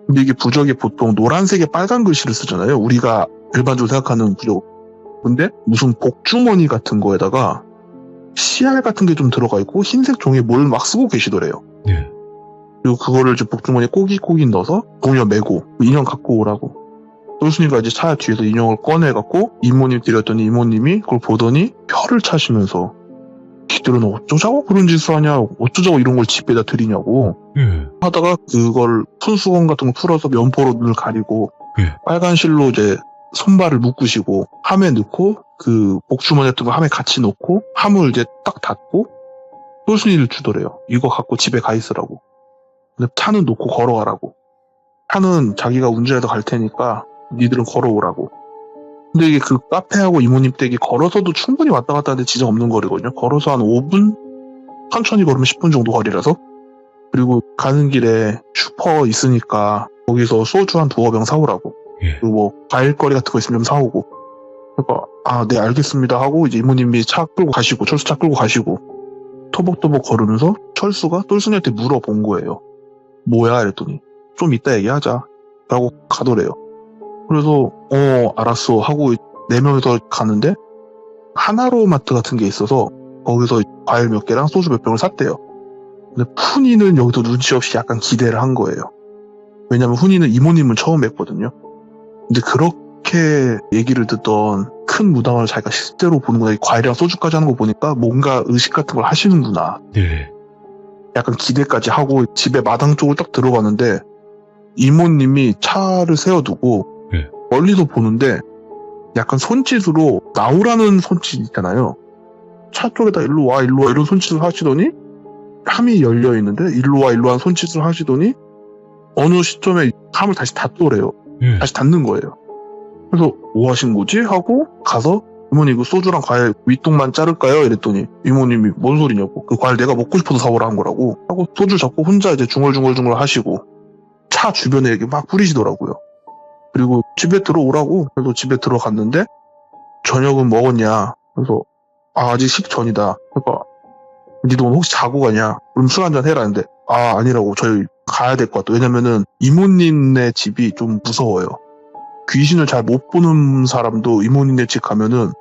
근데 이게 부적이 보통 노란색에 빨간 글씨를 쓰잖아요. 우리가 일반적으로 생각하는 부적. 근데 무슨 복주머니 같은 거에다가 씨알 같은 게 좀 들어가 있고 흰색 종이에 뭘 막 쓰고 계시더래요. 예. 그리고 그거를 이제 복주머니에 꼬깃꼬깃 넣어서 봉이어 메고 인형 갖고 오라고. 똘순이가 이제 차 뒤에서 인형을 꺼내갖고 이모님 드렸더니 이모님이 그걸 보더니 혀를 차시면서 니들은 어쩌자고 그런 짓을 하냐, 어쩌자고 이런 걸 집에다 드리냐고 예. 하다가 그걸 손수건 같은 거 풀어서 면포로 눈을 가리고 예. 빨간 실로 이제 손발을 묶으시고 함에 넣고 그 복주머니 같은 거 함에 같이 넣고 함을 이제 딱 닫고 똘순이를 주더래요. 이거 갖고 집에 가 있으라고. 근데 차는 놓고 걸어가라고. 차는 자기가 운전해서 갈 테니까 니들은 걸어오라고. 근데 이게 그 카페하고 이모님 댁이 걸어서도 충분히 왔다 갔다 하는데 지장 없는 거리거든요. 걸어서 한 5분? 천천히 걸으면 10분 정도 거리라서. 그리고 가는 길에 슈퍼 있으니까 거기서 소주 한 2-5병 사오라고. 예. 그리고 뭐 과일거리 같은 거 있으면 좀 사오고. 그러니까 네 알겠습니다 하고 이제 이모님이 차 끌고 가시고 철수 차 끌고 가시고 토복토복 걸으면서 철수가 똘순이한테 물어본 거예요. 뭐야 이랬더니 좀 이따 얘기하자 라고 가더래요. 그래서 알았어 하고 4명이서 가는데 하나로마트 같은 게 있어서 거기서 과일 몇 개랑 소주 몇 병을 샀대요. 근데 훈이는 여기서 눈치 없이 약간 기대를 한 거예요. 왜냐면 훈이는 이모님은 처음 뵀거든요. 근데 그렇게 얘기를 듣던 큰 무당을 자기가 실제로 보는구나, 과일이랑 소주까지 하는 거 보니까 뭔가 의식 같은 걸 하시는구나. 네. 약간 기대까지 하고 집에 마당 쪽을 딱 들어가는데 이모님이 차를 세워두고 네. 멀리서 보는데 약간 손짓으로 나오라는 손짓 있잖아요. 차 쪽에다 일로 와 이런 손짓을 하시더니 함이 열려 있는데 일로 와 하는 손짓을 하시더니 어느 시점에 함을 다시 닫더래요. 예. 다시 닫는 거예요. 그래서 뭐 하신 거지? 하고 가서 이모님 이거 소주랑 과일 윗동만 자를까요? 이랬더니 이모님이 뭔 소리냐고. 그 과일 내가 먹고 싶어서 사오라 한 거라고 하고 소주 잡고 혼자 이제 중얼중얼 하시고 차 주변에 이렇게 막 뿌리시더라고요. 그리고 집에 들어오라고. 그래서 집에 들어갔는데 저녁은 먹었냐? 그래서 아직 식전이다. 그러니까 니도 오늘 혹시 자고 가냐? 그럼 술 한잔 해라 했는데 아니라고. 저희 가야 될 것 같다. 왜냐면은 이모님네 집이 좀 무서워요. 귀신을 잘 못 보는 사람도 이모님네 집 가면은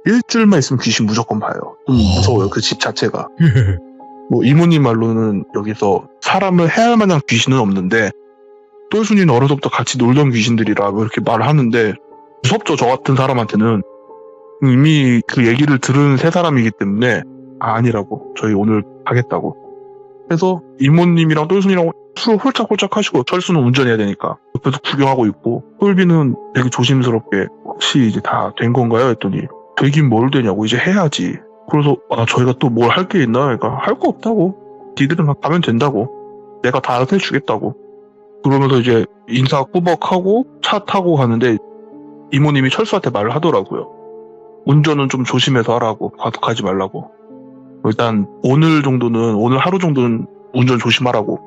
일주일만 있으면 귀신 무조건 봐요. 좀 무서워요. 그 집 자체가. 예. 뭐 이모님 말로는 여기서 사람을 해할 만한 귀신은 없는데 똘순이는 어릴 때부터 같이 놀던 귀신들이라 뭐 이렇게 말을 하는데 무섭죠. 저 같은 사람한테는. 이미 그 얘기를 들은 세 사람이기 때문에 아니라고. 저희 오늘 가겠다고. 그래서 이모님이랑 똘순이랑 술을 홀짝홀짝 하시고 철수는 운전해야 되니까 옆에서 구경하고 있고 똘비는 되게 조심스럽게 혹시 이제 다 된 건가요? 했더니 되긴 뭘 되냐고. 이제 해야지. 그래서 저희가 또 뭘 할 게 있나? 그러니까 할 거 없다고. 니들은 가면 된다고. 내가 다 해주겠다고. 그러면서 이제 인사 꾸벅하고 차 타고 가는데 이모님이 철수한테 말을 하더라고요. 운전은 좀 조심해서 하라고. 과속하지 말라고. 일단 오늘 하루 정도는 운전 조심하라고.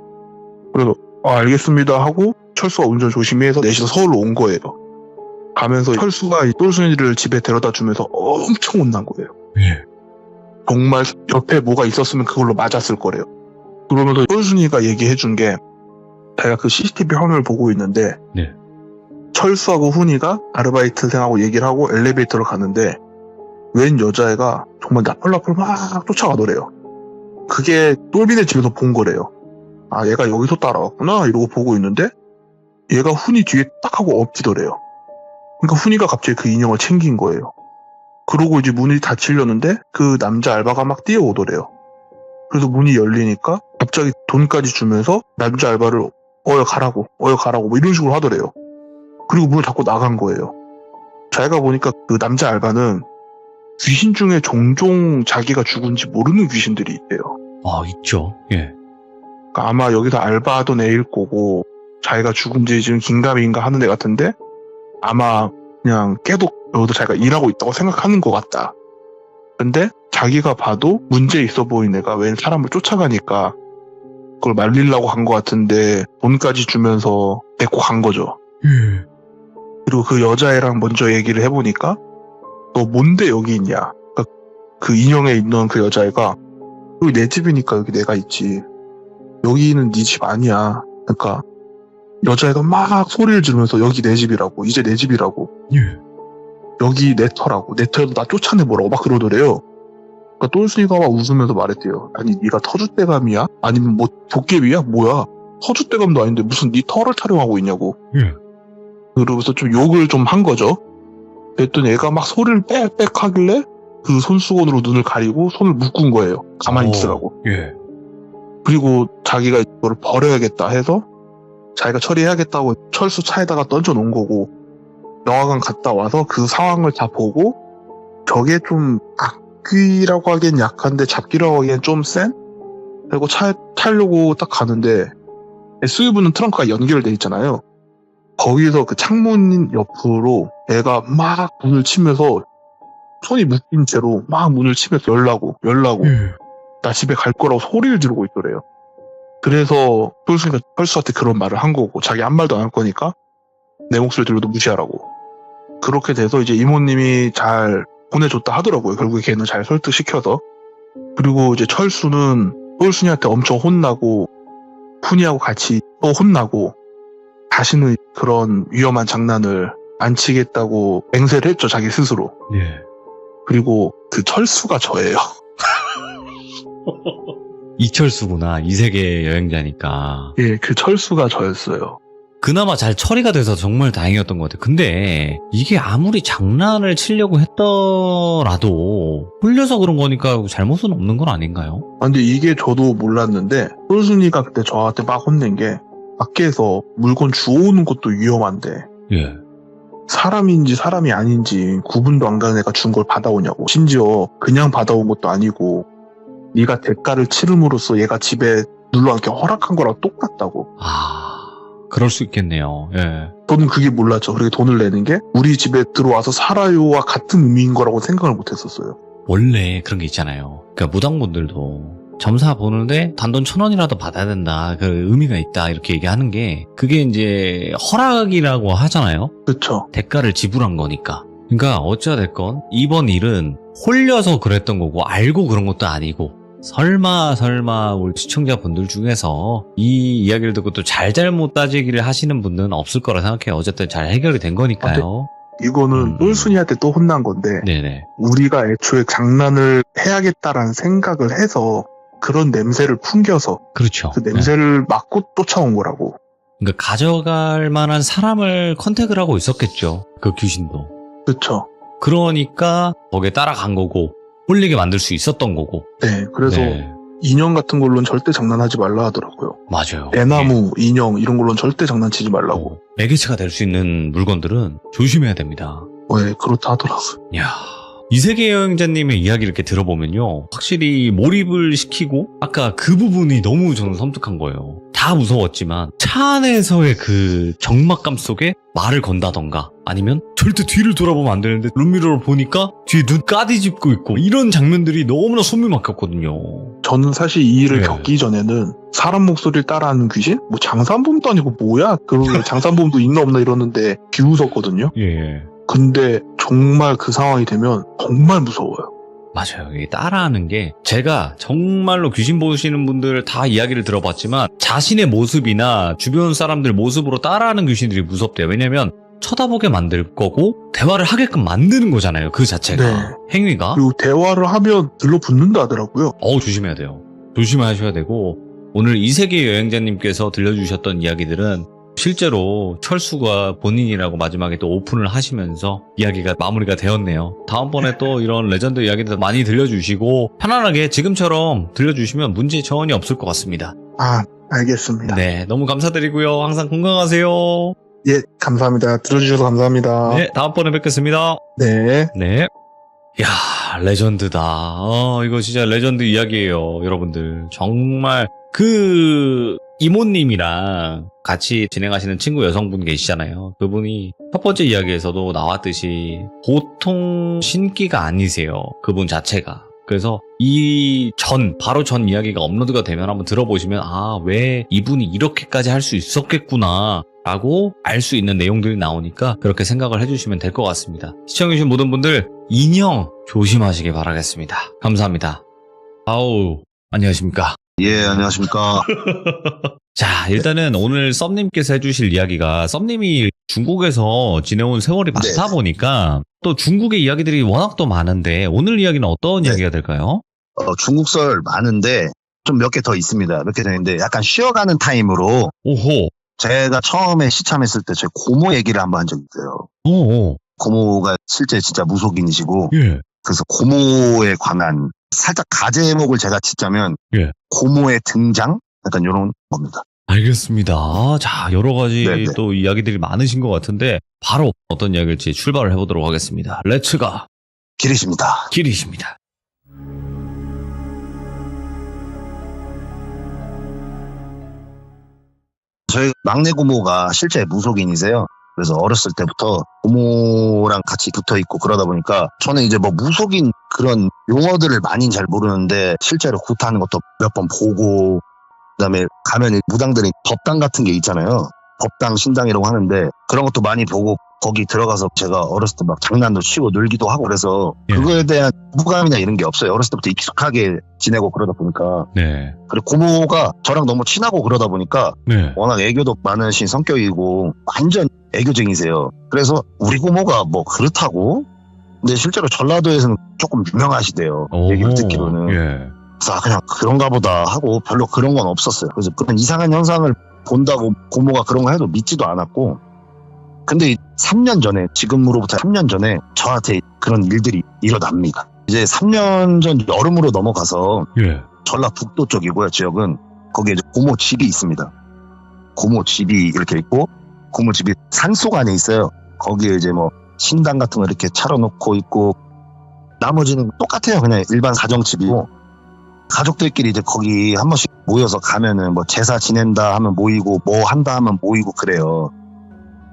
그래서 알겠습니다 하고 철수가 운전 조심히 해서 넷이서 서울로 온 거예요. 가면서 철수가 이 똘순이를 집에 데려다 주면서 엄청 혼난 거예요. 예. 정말 옆에 뭐가 있었으면 그걸로 맞았을 거래요. 그러면서 똘순이가 얘기해 준 게 자기가 그 CCTV 화면을 보고 있는데 네. 철수하고 훈이가 아르바이트생하고 얘기를 하고 엘리베이터를 가는데 웬 여자애가 정말 나펄나펄 막 쫓아가더래요. 그게 똘비네 집에서 본 거래요. 얘가 여기서 따라왔구나 이러고 보고 있는데 얘가 훈이 뒤에 딱 하고 엎지더래요. 그러니까 훈이가 갑자기 그 인형을 챙긴 거예요. 그러고 이제 문이 닫히려는데 그 남자 알바가 막 뛰어오더래요. 그래서 문이 열리니까 갑자기 돈까지 주면서 남자 알바를 가라고 뭐 이런 식으로 하더래요. 그리고 문을 닫고 나간 거예요. 자기가 보니까 그 남자 알바는 귀신 중에 종종 자기가 죽은지 모르는 귀신들이 있대요. 있죠. 예. 그러니까 아마 여기서 알바하던 애일 거고 자기가 죽은지 지금 긴가민가 하는 애 같은데 아마 그냥 깨도 여기도 자기가 일하고 있다고 생각하는 것 같다. 근데 자기가 봐도 문제 있어 보인 애가 왜 사람을 쫓아가니까 그걸 말리려고 간 것 같은데 돈까지 주면서 데리고 간 거죠. 그리고 그 여자애랑 먼저 얘기를 해보니까 너 뭔데 여기 있냐. 그러니까 그 인형에 있는 그 여자애가 여기 내 집이니까 여기 내가 있지. 여기는 네 집 아니야. 그러니까 여자애가 막 소리를 지르면서 여기 내 집이라고. 이제 내 집이라고. 여기 내 터라고. 내 터에도 나 쫓아내보라고 막 그러더래요. 그러니까 똘순이가 막 웃으면서 말했대요. 아니 네가 터줏대감이야? 아니면 뭐 도깨비야? 뭐야? 터줏대감도 아닌데 무슨 네 터를 타령하고 있냐고. 그러면서 좀 욕을 좀 한 거죠. 그랬더니 애가 막 소리를 빽빽 하길래 그 손수건으로 눈을 가리고 손을 묶은 거예요. 가만히 있으라고. 그리고 자기가 이걸 버려야겠다 해서 자기가 처리해야겠다고 철수 차에다가 던져놓은 거고, 영화관 갔다 와서 그 상황을 다 보고 저게 좀 악귀라고 하기엔 약한데 잡기라고 하기엔 좀 센? 그리고 차에 타려고 딱 가는데 SUV는 트렁크가 연결돼 있잖아요. 거기서 그 창문 옆으로 애가 막 문을 치면서 손이 묶인 채로 막 문을 치면서 열라고 나 집에 갈 거라고 소리를 지르고 있더래요. 그래서 똘순이가 철수한테 그런 말을 한 거고, 자기 아무 말도 안 할 거니까 내 목소리 들려도 무시하라고. 그렇게 돼서 이제 이모님이 잘 보내줬다 하더라고요. 결국에 걔는 잘 설득시켜서. 그리고 이제 철수는 똘순이한테 엄청 혼나고 푸니하고 같이 또 혼나고 다시는 그런 위험한 장난을 안 치겠다고 맹세를 했죠, 자기 스스로. 그리고 그 철수가 저예요. 이철수구나. 이세계 여행자니까. 예, 그 철수가 저였어요. 그나마 잘 처리가 돼서 정말 다행이었던 것 같아요. 근데 이게 아무리 장난을 치려고 했더라도 홀려서 그런 거니까 잘못은 없는 건 아닌가요? 아, 근데 이게 저도 몰랐는데 똘순이가 그때 저한테 막 혼낸 게, 밖에서 물건 주워오는 것도 위험한데 사람인지 사람이 아닌지 구분도 안 가는 애가 준 걸 받아오냐고. 심지어 그냥 받아온 것도 아니고 네가 대가를 치름으로써 얘가 집에 눌러앉게 허락한 거랑 똑같다고. 그럴 수 있겠네요. 저는 그게 몰랐죠. 그렇게 돈을 내는 게 우리 집에 들어와서 살아요와 같은 의미인 거라고 생각을 못 했었어요. 원래 그런 게 있잖아요. 그러니까 무당분들도 점사 보는데 단돈 1,000원이라도 받아야 된다. 그 의미가 있다. 이렇게 얘기하는 게, 그게 이제 허락이라고 하잖아요. 그렇죠. 대가를 지불한 거니까. 그러니까 어찌됐건 이번 일은 홀려서 그랬던 거고 알고 그런 것도 아니고, 설마 우리 시청자분들 중에서 이 이야기를 듣고 또 잘잘못 따지기를 하시는 분은 없을 거라 생각해요. 어쨌든 잘 해결이 된 거니까요. 이거는 똘순이한테 또 혼난 건데, 네네. 우리가 애초에 장난을 해야겠다라는 생각을 해서 그런 냄새를 풍겨서 그렇죠. 그 냄새를 맡고 쫓아온 거라고. 그러니까 가져갈 만한 사람을 컨택을 하고 있었겠죠. 그 귀신도. 그렇죠. 그러니까 거기에 따라간 거고 홀리게 만들 수 있었던 거고. 네, 그래서 인형 같은 걸로는 절대 장난하지 말라 하더라고요. 맞아요. 대나무, 인형 이런 걸로는 절대 장난치지 말라고. 매개체가 될 수 있는 물건들은 조심해야 됩니다. 네, 그렇다 하더라고요. 이야. 이세계 여행자님의 이야기를 이렇게 들어보면요, 확실히 몰입을 시키고, 아까 그 부분이 너무 저는 섬뜩한 거예요. 다 무서웠지만 차 안에서의 그 적막감 속에 말을 건다던가, 아니면 절대 뒤를 돌아보면 안 되는데 룸미러를 보니까 뒤에 눈 까디집고 있고, 이런 장면들이 너무나 숨이 막혔거든요. 저는 사실 이 일을 겪기 전에는 사람 목소리를 따라하는 귀신? 뭐 장산범도 아니고 뭐야? 그러고 장산범도 있나 없나 이러는데 비웃었거든요. 근데 정말 그 상황이 되면 정말 무서워요. 맞아요. 이게 따라하는 게, 제가 정말로 귀신 보시는 분들 다 이야기를 들어봤지만 자신의 모습이나 주변 사람들 모습으로 따라하는 귀신들이 무섭대요. 왜냐면 쳐다보게 만들 거고 대화를 하게끔 만드는 거잖아요. 그 자체가. 네. 행위가. 그리고 대화를 하면 들러붙는다 하더라고요. 조심해야 돼요. 조심하셔야 되고, 오늘 이세계 여행자님께서 들려주셨던 이야기들은 실제로 철수가 본인이라고 마지막에 또 오픈을 하시면서 이야기가 마무리가 되었네요. 다음번에 또 이런 레전드 이야기들 많이 들려주시고 편안하게 지금처럼 들려주시면 문제 전혀 없을 것 같습니다. 알겠습니다. 네, 너무 감사드리고요. 항상 건강하세요. 예, 감사합니다. 들어주셔서 감사합니다. 네, 다음번에 뵙겠습니다. 네. 네. 야, 레전드다. 이거 진짜 레전드 이야기예요, 여러분들. 정말 그 이모님이랑 같이 진행하시는 친구 여성분 계시잖아요. 그분이 첫 번째 이야기에서도 나왔듯이 보통 신기가 아니세요. 그분 자체가. 그래서 바로 전 이야기가 업로드가 되면 한번 들어보시면 왜 이분이 이렇게까지 할 수 있었겠구나 라고 알 수 있는 내용들이 나오니까 그렇게 생각을 해주시면 될 것 같습니다. 시청해주신 모든 분들 인형 조심하시길 바라겠습니다. 감사합니다. 안녕하십니까. 예, 안녕하십니까. 자, 일단은 오늘 썸님께서 해주실 이야기가 썸님이 중국에서 지내온 세월이 많다 보니까 또 중국의 이야기들이 워낙 또 많은데 오늘 이야기는 어떤 이야기가 될까요? 중국설 많은데 좀 몇 개 더 있습니다. 몇 개 더 있는데 약간 쉬어가는 타임으로 오호. 제가 처음에 시참했을 때 제 고모 얘기를 한번 한 적이 있어요. 오오. 고모가 실제 진짜 무속인이시고 예. 그래서 고모에 관한 살짝 가제목을 제가 짓자면 예. 고모의 등장? 약간 이런 겁니다. 알겠습니다. 자, 여러 가지 네네. 또 이야기들이 많으신 것 같은데 바로 어떤 이야기일지 출발을 해보도록 하겠습니다. 렛츠가 길이십니다. 길이십니다. 저희 막내 고모가 실제 무속인이세요. 그래서 어렸을 때부터 고모랑 같이 붙어 있고 그러다 보니까 저는 이제 뭐 무속인 그런 용어들을 많이는 잘 모르는데 실제로 굿하는 것도 몇 번 보고 그다음에 가면 무당들이 법당 같은 게 있잖아요. 법당 신당이라고 하는데 그런 것도 많이 보고 거기 들어가서 제가 어렸을 때 막 장난도 치고 놀기도 하고 그래서 예. 그거에 대한 무감이나 이런 게 없어요. 어렸을 때부터 익숙하게 지내고 그러다 보니까. 네. 그리고 고모가 저랑 너무 친하고 그러다 보니까 네. 워낙 애교도 많으신 성격이고 완전 애교쟁이세요. 그래서 우리 고모가 뭐 그렇다고? 근데 실제로 전라도에서는 조금 유명하시대요. 얘기를 듣기로는. 예. 그래서 그냥 그런가 보다 하고 별로 그런 건 없었어요. 그래서 그런 이상한 현상을 본다고 고모가 그런 거 해도 믿지도 않았고 근데 3년 전에 지금으로부터 3년 전에 저한테 그런 일들이 일어납니다. 이제 3년 전 여름으로 넘어가서 예. 전라북도 쪽이고요. 지역은 거기에 이제 고모 집이 있습니다. 고모 집이 이렇게 있고 고모 집이 산속 안에 있어요. 거기에 이제 뭐 신당 같은 거 이렇게 차려놓고 있고 나머지는 똑같아요. 그냥 일반 가정집이고 가족들끼리 이제 거기 한 번씩 모여서 가면은 뭐 제사 지낸다 하면 모이고 뭐 한다 하면 모이고 그래요.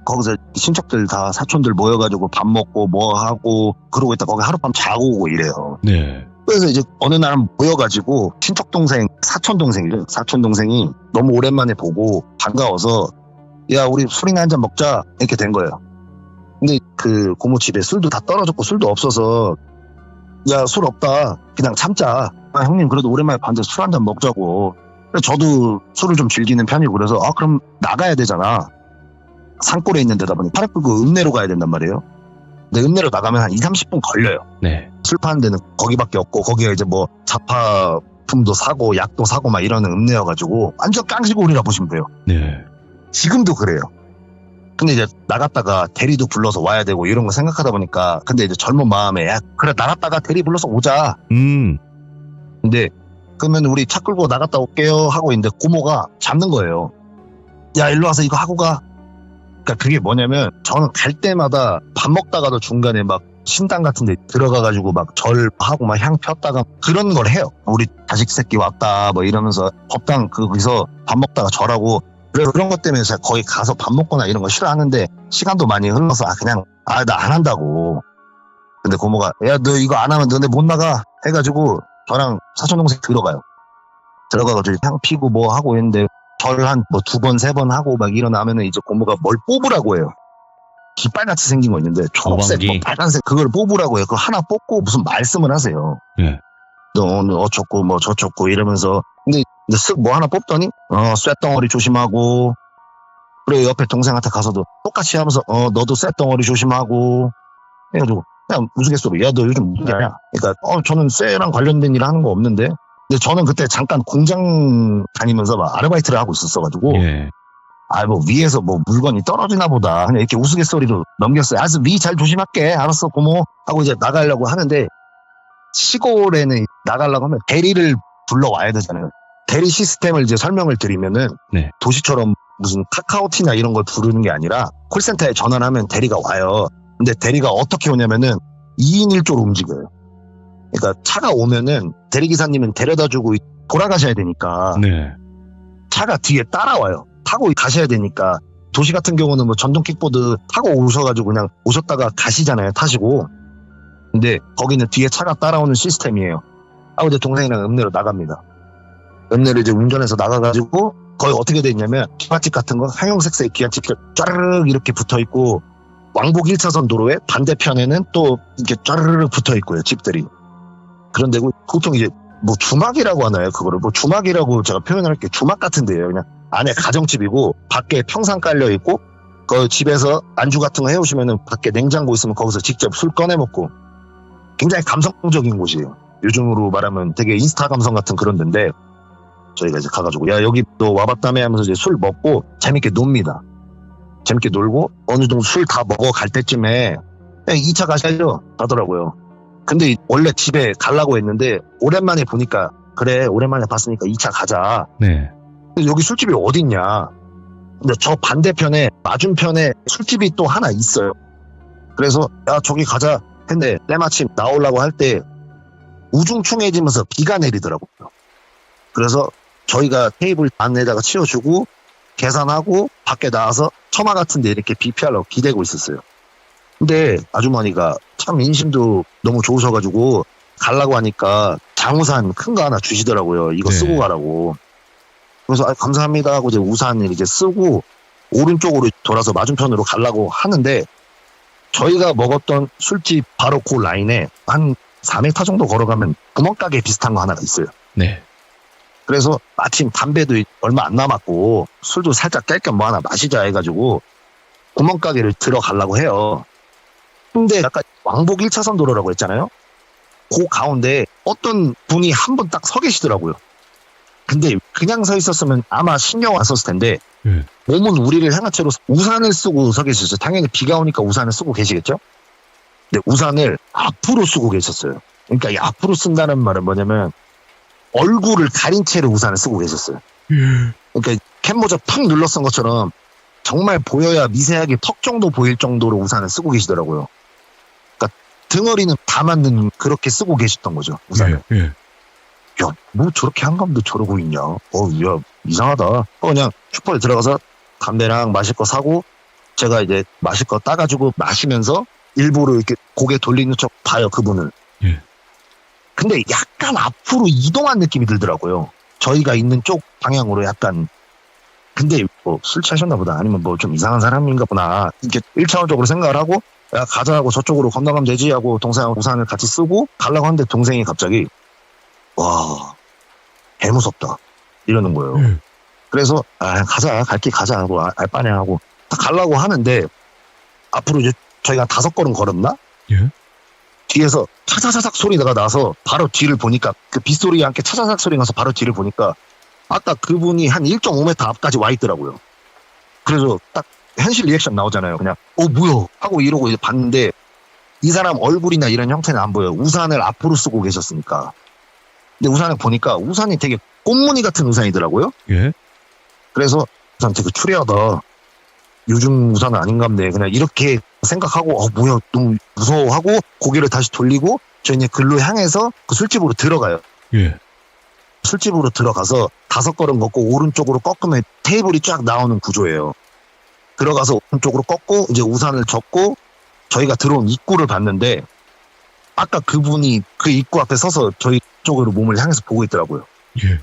거기서 친척들 다 사촌들 모여가지고 밥 먹고 뭐 하고 그러고 있다 거기 하룻밤 자고 오고 이래요. 네. 그래서 이제 어느 날 모여가지고 친척 동생, 사촌 동생이죠. 사촌 동생이 너무 오랜만에 보고 반가워서 야 우리 술이나 한잔 먹자 이렇게 된 거예요. 근데 그 고모 집에 술도 다 떨어졌고 술도 없어서 야 술 없다 그냥 참자. 형님 그래도 오랜만에 봤는데 술 한잔 먹자고. 그래서 저도 술을 좀 즐기는 편이고 그래서 그럼 나가야 되잖아. 산골에 있는 데다 보니 차를 끌고 읍내로 가야 된단 말이에요. 근데 읍내로 나가면 한 2-30분 걸려요. 네. 술 파는 데는 거기밖에 없고 거기에 이제 뭐 잡화품도 사고 약도 사고 막 이러는 읍내여가지고 완전 깡시골이라 보시면 돼요. 네. 지금도 그래요. 근데 이제 나갔다가 대리도 불러서 와야 되고 이런 거 생각하다 보니까 근데 이제 젊은 마음에 야 그래 나갔다가 대리 불러서 오자. 근데 그러면 우리 차 끌고 나갔다 올게요 하고 있는데 고모가 잡는 거예요. 야 일로 와서 이거 하고 가. 그러니까 그게 뭐냐면 저는 갈 때마다 밥 먹다가도 중간에 막 신당 같은 데 들어가가지고 막 절하고 막 향 폈다가 그런 걸 해요. 우리 자식 새끼 왔다 뭐 이러면서 법당 거기서 밥 먹다가 절하고 그래서 그런 것 때문에 제가 거기 가서 밥 먹거나 이런 거 싫어하는데 시간도 많이 흘러서 그냥 나 안 한다고. 근데 고모가 야 너 이거 안 하면 너네 못 나가 해가지고 저랑 사촌동생 들어가가지고 향 피고 뭐 하고 있는데 절 한 뭐 2번, 3번 하고 막 일어나면은 이제 고모가 뭘 뽑으라고 해요. 깃발같이 생긴 거 있는데 초록색, 뭐 빨간색 그걸 뽑으라고 해요. 그거 하나 뽑고 무슨 말씀을 하세요. 네. 너 오늘 어쩌고 뭐 저쩌고 이러면서 근데 쓱 뭐 하나 뽑더니 쇳덩어리 조심하고 그리고 옆에 동생한테 가서도 똑같이 하면서 너도 쇳덩어리 조심하고 해가지고 그냥 우스갯소리 야 너 요즘 무슨 일이야? 그러니까 저는 쇠랑 관련된 일 하는 거 없는데 근데 저는 그때 잠깐 공장 다니면서 막 아르바이트를 하고 있었어가지고 예. 뭐 위에서 뭐 물건이 떨어지나 보다 그냥 이렇게 우스갯소리로 넘겼어요. 알았어 위 잘 조심할게 알았어 고모 하고 이제 나가려고 하는데 시골에는 나가려고 하면 대리를 불러와야 되잖아요. 대리 시스템을 이제 설명을 드리면은 네. 도시처럼 무슨 카카오티나 이런 걸 부르는 게 아니라 콜센터에 전화를 하면 대리가 와요. 근데 대리가 어떻게 오냐면은 2인 1조로 움직여요. 그러니까 차가 오면은 대리기사님은 데려다주고 돌아가셔야 되니까 네. 차가 뒤에 따라와요. 타고 가셔야 되니까. 도시 같은 경우는 뭐 전동 킥보드 타고 오셔가지고 그냥 오셨다가 가시잖아요. 타시고. 근데 거기는 뒤에 차가 따라오는 시스템이에요. 이제 동생이랑 읍내로 나갑니다. 읍내를 이제 운전해서 나가가지고 거의 어떻게 돼 있냐면 기와집 같은 거 상형색색 기와집들 쫘르륵 이렇게 붙어있고 왕복 1차선 도로에 반대편에는 또 이렇게 쫘르륵 붙어있고요. 집들이. 그런데 보통 이제 뭐 주막이라고 하나요? 그거를 뭐 주막이라고 제가 표현할게요. 주막 같은 데예요. 그냥 안에 가정집이고 밖에 평상 깔려 있고 그 집에서 안주 같은 거 해오시면은 밖에 냉장고 있으면 거기서 직접 술 꺼내 먹고 굉장히 감성적인 곳이에요. 요즘으로 말하면 되게 인스타 감성 같은 그런 데인데 저희가 이제 가가지고 야 여기 또 와봤다며 하면서 이제 술 먹고 재밌게 놉니다. 재밌게 놀고 어느 정도 술 다 먹어 갈 때쯤에 2차 가셔야죠 하더라고요. 근데 원래 집에 가려고 했는데 오랜만에 보니까 그래 오랜만에 봤으니까 2차 가자. 네. 근데 여기 술집이 어딨냐. 근데 저 반대편에 맞은편에 술집이 또 하나 있어요. 그래서 야 저기 가자 했는데 때마침 나오려고 할 때 우중충해지면서 비가 내리더라고요. 그래서 저희가 테이블 안에다가 치워주고 계산하고 밖에 나와서 처마 같은 데 이렇게 비 피하려고 기대고 있었어요. 근데 아주머니가 참 인심도 너무 좋으셔가지고 가려고 하니까 장우산 큰 거 하나 주시더라고요. 이거 네. 쓰고 가라고. 그래서 감사합니다 하고 이제 우산을 이제 쓰고 오른쪽으로 돌아서 맞은편으로 가려고 하는데 저희가 먹었던 술집 바로 그 라인에 한 4m 정도 걸어가면 구멍가게 비슷한 거 하나가 있어요. 네. 그래서 마침 담배도 얼마 안 남았고 술도 살짝 깰 겸 뭐 하나 마시자 해가지고 구멍가게를 들어가려고 해요. 근데 약간 왕복 1차선 도로라고 했잖아요. 그 가운데 어떤 분이 한 분 딱 서 계시더라고요. 근데 그냥 서 있었으면 아마 신경 안 썼을 텐데 몸은 우리를 향한 채로 우산을 쓰고 서 계셨어요. 당연히 비가 오니까 우산을 쓰고 계시겠죠. 근데 우산을 앞으로 쓰고 계셨어요. 그러니까 이 앞으로 쓴다는 말은 뭐냐면 얼굴을 가린 채로 우산을 쓰고 계셨어요. 그러니까 캡모자 팍 눌러 쓴 것처럼 정말 보여야 미세하게 턱 정도 보일 정도로 우산을 쓰고 계시더라고요. 그러니까 등어리는 다 맞는 그렇게 쓰고 계셨던 거죠. 우산을. 예. 야, 뭐 저렇게 한가운데 저러고 있냐. 야, 이상하다. 그냥 슈퍼에 들어가서 담배랑 마실 거 사고 제가 이제 마실 거 따가지고 마시면서 일부러 이렇게 고개 돌리는 척 봐요, 그분을. 예. 근데 약간 앞으로 이동한 느낌이 들더라고요. 저희가 있는 쪽 방향으로 약간. 근데 뭐 술 취하셨나 보다. 아니면 뭐 좀 이상한 사람인가 보나. 이렇게 1차원적으로 생각을 하고 야, 가자 하고 저쪽으로 건너가면 되지 하고 동생하고 우산을 같이 쓰고 가려고 하는데 동생이 갑자기 와, 개무섭다 이러는 거예요. 그래서 가자, 갈 길 가자 하고 알바네 하고 딱 가려고 하는데 앞으로 이제 저희가 5걸음 걸었나? 예. 뒤에서 차사사삭 소리가 나서 바로 뒤를 보니까 그 빗소리와 함께 차사삭 소리가 나서 바로 뒤를 보니까 아까 그분이 한 1.5m 앞까지 와 있더라고요. 그래서 딱 현실 리액션 나오잖아요. 그냥 뭐야 하고 이러고 이제 봤는데 이 사람 얼굴이나 이런 형태는 안 보여요. 우산을 앞으로 쓰고 계셨으니까. 근데 우산을 보니까 우산이 되게 꽃무늬 같은 우산이더라고요. 예. 그래서 우산 되게 추리하다. 요즘 우산은 아닌갑네. 그냥 이렇게 생각하고 뭐야 너무 무서워하고 고개를 다시 돌리고 저희는 글로 향해서 그 술집으로 들어가요. 예. 술집으로 들어가서 5걸음 걷고 오른쪽으로 꺾으면 테이블이 쫙 나오는 구조예요. 들어가서 오른쪽으로 꺾고 이제 우산을 접고 저희가 들어온 입구를 봤는데 아까 그분이 그 입구 앞에 서서 저희 쪽으로 몸을 향해서 보고 있더라고요. 예.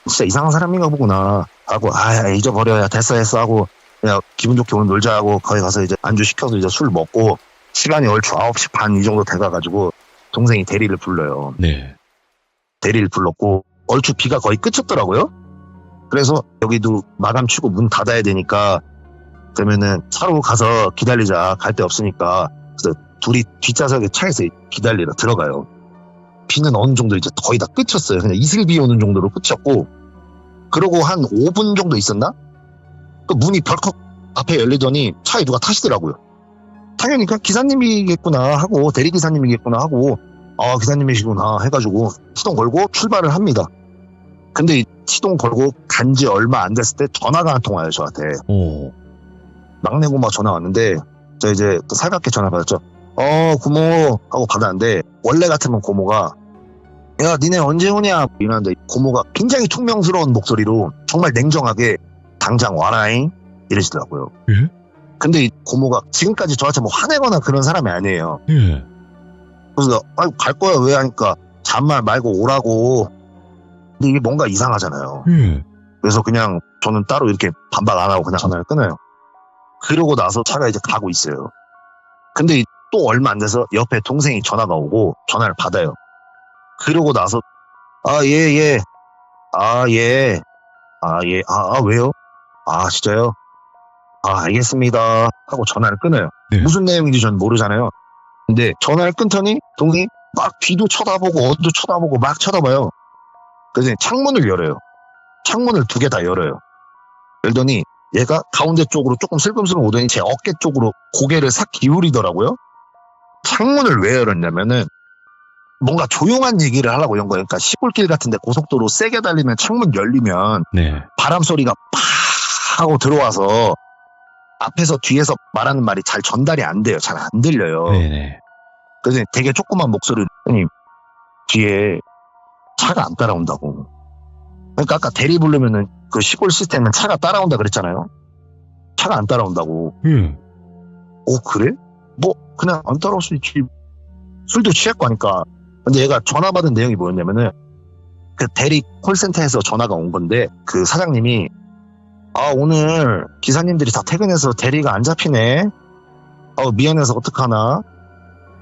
진짜 이상한 사람인가 보구나 하고 잊어버려야 됐어 하고 그냥 기분 좋게 오늘 놀자 하고 거기 가서 이제 안주 시켜서 이제 술 먹고 시간이 얼추 9시 반 이 정도 돼가가지고 동생이 대리를 불러요. 네. 대리를 불렀고 얼추 비가 거의 그쳤더라고요. 그래서 여기도 마감 치고 문 닫아야 되니까 그러면은 차로 가서 기다리자 갈 데 없으니까 그래서 둘이 뒷좌석에 차에서 기다리러 들어가요. 비는 어느 정도 이제 거의 다 끝쳤어요. 그냥 이슬비 오는 정도로 끝쳤고 그러고 한 5분 정도 있었나? 그 문이 벌컥 앞에 열리더니 차에 누가 타시더라고요. 당연히 그냥 기사님이겠구나 하고 대리기사님이겠구나 하고 기사님이시구나 해가지고 시동 걸고 출발을 합니다. 근데 이 시동 걸고 간지 얼마 안 됐을 때 전화가 한 통 와요 저한테. 오. 막내 고모가 전화 왔는데 저 이제 또 살갑게 전화 받았죠. 고모 하고 받았는데 원래 같으면 고모가 야, 니네 언제 오냐? 이러는데 고모가 굉장히 퉁명스러운 목소리로 정말 냉정하게 당장 와라잉 이러시더라고요. 예? 근데 이 고모가 지금까지 저한테 뭐 화내거나 그런 사람이 아니에요. 예. 그래서 갈 거야 왜 하니까 잔말 말고 오라고. 근데 이게 뭔가 이상하잖아요. 예. 그래서 그냥 저는 따로 이렇게 반박 안 하고 그냥 전화를 끊어요. 그러고 나서 차가 이제 가고 있어요. 근데 또 얼마 안 돼서 옆에 동생이 전화가 오고 전화를 받아요. 그러고 나서 예. 왜요? 진짜요? 알겠습니다 하고 전화를 끊어요. 네. 무슨 내용인지 전 모르잖아요. 근데 전화를 끊더니 동생이 막 뒤도 쳐다보고 어디도 쳐다보고 막 쳐다봐요. 그래서 창문을 열어요. 창문을 2개 다 열어요. 열더니 얘가 가운데 쪽으로 조금 슬금슬금 오더니 제 어깨 쪽으로 고개를 싹 기울이더라고요. 창문을 왜 열었냐면은 뭔가 조용한 얘기를 하려고 연 거예요. 그러니까 시골길 같은데 고속도로 세게 달리면 창문 열리면 네. 바람 소리가 팍 하고 들어와서 앞에서 뒤에서 말하는 말이 잘 전달이 안 돼요. 잘 안 들려요. 네네. 그래서 되게 조그만 목소리로 형님 뒤에 차가 안 따라온다고. 그러니까 아까 대리 부르면은 그 시골 시스템은 차가 따라온다 그랬잖아요. 차가 안 따라온다고. 그래? 뭐 그냥 안 따라올 수 있지. 술도 취했고 하니까. 근데 얘가 전화 받은 내용이 뭐였냐면은 그 대리 콜센터에서 전화가 온 건데 그 사장님이 오늘 기사님들이 다 퇴근해서 대리가 안 잡히네. 미안해서 어떡하나.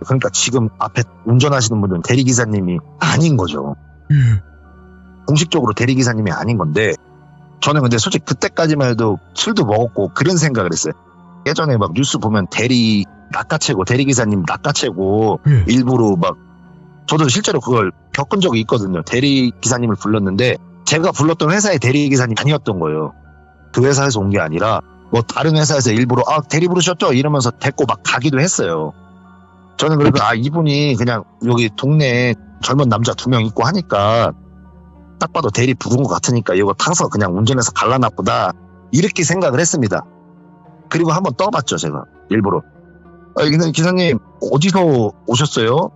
그러니까 지금 앞에 운전하시는 분은 대리기사님이 아닌 거죠. 공식적으로 대리기사님이 아닌 건데 저는 근데 솔직히 그때까지만 해도 술도 먹었고 그런 생각을 했어요. 예전에 막 뉴스 보면 대리 낚아채고 대리기사님 낚아채고 일부러 막 저도 실제로 그걸 겪은 적이 있거든요. 대리기사님을 불렀는데 제가 불렀던 회사의 대리기사님이 아니었던 거예요. 그 회사에서 온 게 아니라 뭐 다른 회사에서 일부러 대리 부르셨죠? 이러면서 데리고 막 가기도 했어요. 저는 그래도 이분이 그냥 여기 동네에 젊은 남자 2명 있고 하니까 딱 봐도 대리 부른 것 같으니까 이거 타서 그냥 운전해서 갈라나 보다 이렇게 생각을 했습니다. 그리고 한번 떠봤죠 제가 일부러. 기사님 어디서 오셨어요?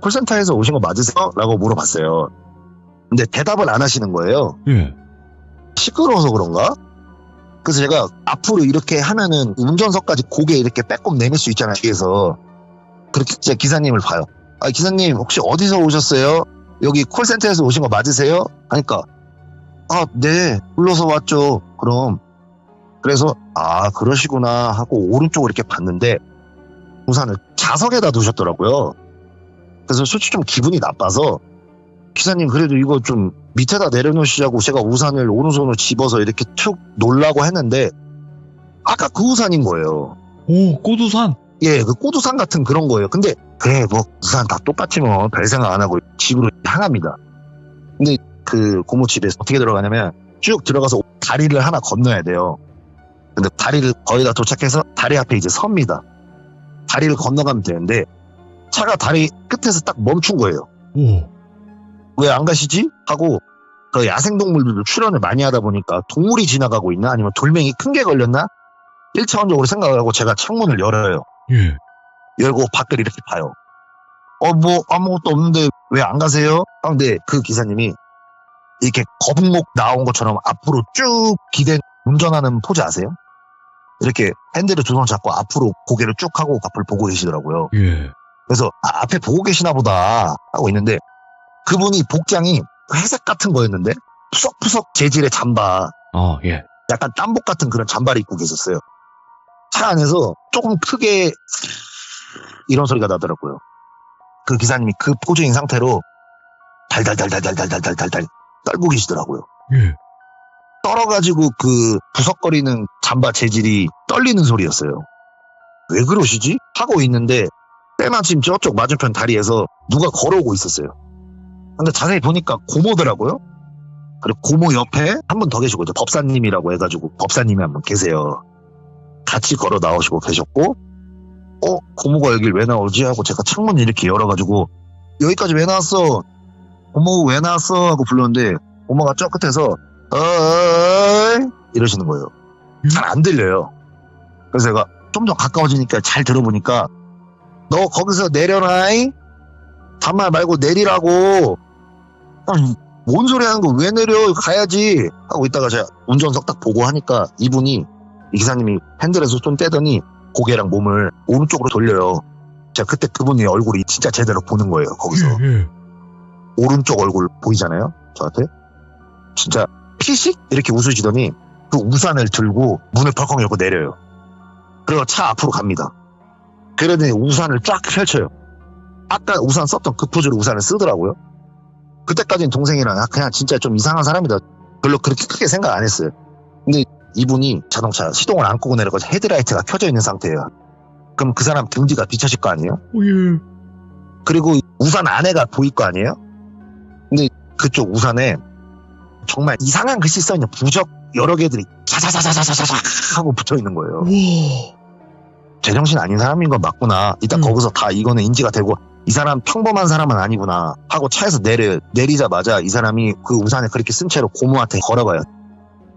콜센터에서 오신 거 맞으세요? 라고 물어봤어요. 근데 대답을 안 하시는 거예요. 시끄러워서 그런가? 그래서 제가 앞으로 이렇게 하면은 운전석까지 고개 이렇게 빼꼼 내밀 수 있잖아요 뒤에서. 그렇게 제가 기사님을 봐요. 기사님 혹시 어디서 오셨어요? 여기 콜센터에서 오신 거 맞으세요? 하니까 네 불러서 왔죠. 그럼 그래서 그러시구나 하고 오른쪽으로 이렇게 봤는데 우산을 좌석에다 두셨더라고요. 그래서 솔직히 좀 기분이 나빠서 기사님 그래도 이거 좀 밑에다 내려놓으시자고 제가 우산을 오른손으로 집어서 이렇게 툭 놓으려고 했는데 아까 그 우산인 거예요. 오, 꽃우산? 예, 그 꽃우산 같은 그런 거예요. 근데 그래 뭐 우산 다 똑같지 뭐 별 생각 안 하고 집으로 향합니다. 근데 그 고모 집에 어떻게 들어가냐면 쭉 들어가서 다리를 하나 건너야 돼요. 근데 다리를 거의 다 도착해서 다리 앞에 이제 섭니다. 다리를 건너가면 되는데 차가 다리 끝에서 딱 멈춘 거예요. 왜 안 가시지? 하고 그 야생동물들도 출연을 많이 하다 보니까 동물이 지나가고 있나 아니면 돌멩이 큰 게 걸렸나? 1차원적으로 생각을 하고 제가 창문을 열어요. 열고 밖을 이렇게 봐요. 뭐 아무것도 없는데 왜 안 가세요? 근데 그 기사님이 이렇게 거북목 나온 것처럼 앞으로 쭉 기댄 운전하는 포즈 아세요? 이렇게 핸들을 2손 잡고 앞으로 고개를 쭉 하고 앞을 보고 계시더라고요. 그래서 앞에 보고 계시나 보다 하고 있는데 그분이 복장이 회색 같은 거였는데 푸석푸석 재질의 잠바 약간 땀복 같은 그런 잠바를 입고 계셨어요. 차 안에서 조금 크게 이런 소리가 나더라고요. 그 기사님이 그 포즈인 상태로 달달달달달달달달달 떨고 계시더라고요. 떨어가지고 그 부석거리는 잠바 재질이 떨리는 소리였어요. 왜 그러시지? 하고 있는데 때마침 저쪽 맞은편 다리에서 누가 걸어오고 있었어요. 근데 자세히 보니까 고모더라고요. 그리고 고모 옆에 한 분 더 계시고 이제 법사님이라고 해가지고 법사님이 한 분 계세요. 같이 걸어 나오시고 계셨고 고모가 여길 왜 나오지? 하고 제가 창문 이렇게 열어가지고 여기까지 왜 나왔어? 고모 왜 나왔어? 하고 불렀는데 고모가 저 끝에서 이러시는 거예요. 잘 안 들려요. 그래서 제가 좀 더 가까워지니까 잘 들어보니까 너 거기서 내려라잉? 단말 말고 내리라고 아니, 뭔 소리 하는 거 왜 내려? 가야지 하고 있다가 제가 운전석 딱 보고 하니까 이분이 이 기사님이 핸들에서 손 떼더니 고개랑 몸을 오른쪽으로 돌려요. 제가 그때 그분의 얼굴이 진짜 제대로 보는 거예요. 거기서 오른쪽 얼굴 보이잖아요. 저한테 진짜 피식 이렇게 웃으시더니 그 우산을 들고 문을 벌컥 열고 내려요. 그리고 차 앞으로 갑니다. 그러더니 우산을 쫙 펼쳐요. 아까 우산 썼던 그 포즈로 우산을 쓰더라고요. 그때까지는 동생이랑 그냥 진짜 좀 이상한 사람이다. 별로 그렇게 크게 생각 안 했어요. 근데 이분이 자동차 시동을 안 끄고 내려가서 헤드라이트가 켜져 있는 상태예요. 그럼 그 사람 등 뒤가 비춰질 거 아니에요? 예. 그리고 우산 안에가 보일 거 아니에요? 근데 그쪽 우산에 정말 이상한 글씨 써있는 부적 여러 개들이 자자자자자자자 하고 붙어 있는 거예요. 와. 제정신 아닌 사람인 건 맞구나. 일단 거기서 다 이거는 인지가 되고 이 사람 평범한 사람은 아니구나 하고 차에서 내리자마자 이 사람이 그 우산을 그렇게 쓴 채로 고모한테 걸어가요.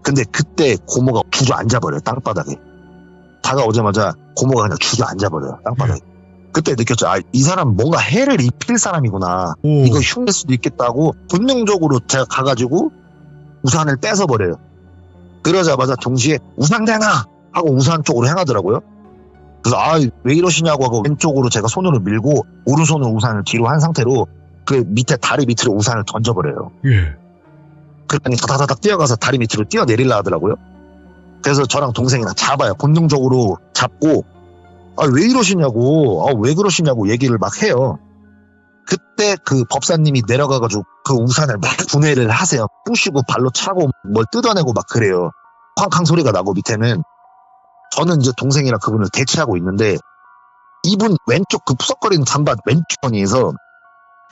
근데 그때 고모가 주저앉아버려요. 땅바닥에. 다가오자마자 고모가 그냥 주저앉아버려요. 땅바닥에. 그때 느꼈죠. 아, 이 사람 뭔가 해를 입힐 사람이구나. 오. 이거 흉낼 수도 있겠다고 본능적으로 제가 가가지고 우산을 뺏어버려요. 그러자마자 동시에 우산 대나 하고 우산 쪽으로 향하더라고요. 그래서 왜 이러시냐고 하고 왼쪽으로 제가 손으로 밀고 오른손으로 우산을 뒤로 한 상태로 그 밑에 다리 밑으로 우산을 던져버려요. 예. 그러니 다다다닥 뛰어가서 다리 밑으로 뛰어내리려 하더라고요. 그래서 저랑 동생이랑 잡아요. 본능적으로 잡고 왜 이러시냐고 왜 그러시냐고 얘기를 막 해요. 그때 그 법사님이 내려가가지고 그 우산을 막 분해를 하세요. 부시고 발로 차고 뭘 뜯어내고 막 그래요. 쾅쾅 소리가 나고 밑에는 저는 이제 동생이랑 그분을 대치하고 있는데 이분 왼쪽 그 푸석거리는 잠바 왼쪽에서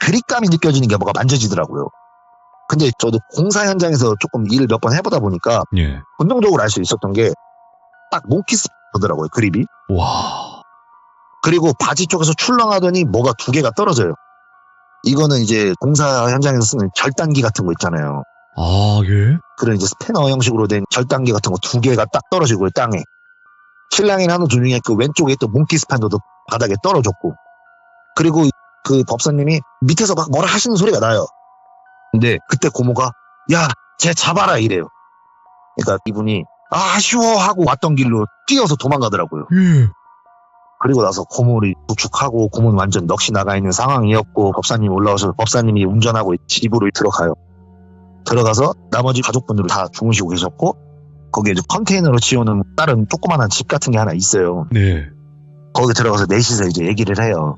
그립감이 느껴지는 게 뭐가 만져지더라고요. 근데 저도 공사 현장에서 조금 일을 몇 번 해보다 보니까 예. 본능적으로 알 수 있었던 게 딱 몽키스 보더라고요. 그립이. 와. 그리고 바지 쪽에서 출렁하더니 뭐가 두 개가 떨어져요. 이거는 이제 공사 현장에서 쓰는 절단기 같은 거 있잖아요. 아, 예? 그런 이제 스패너 형식으로 된 절단기 같은 거 두 개가 딱 떨어지고요. 땅에. 신랑이 하는 도중에 그 왼쪽에 있던 몽키 스판더도 바닥에 떨어졌고. 그리고 그 법사님이 밑에서 막 뭐라 하시는 소리가 나요. 근데 그때 고모가 야, 쟤 잡아라 이래요. 그러니까 이분이 아쉬워 하고 왔던 길로 뛰어서 도망가더라고요. 예. 그리고 나서 고모를 부축하고 고모는 완전 넋이 나가 있는 상황이었고 법사님이 올라와서 법사님이 운전하고 집으로 들어가요. 들어가서 나머지 가족분들 다 주무시고 계셨고 거기에 이제 컨테이너로 지어놓은 다른 조그만한 집 같은 게 하나 있어요. 네. 거기 들어가서 넷이서 이제 얘기를 해요.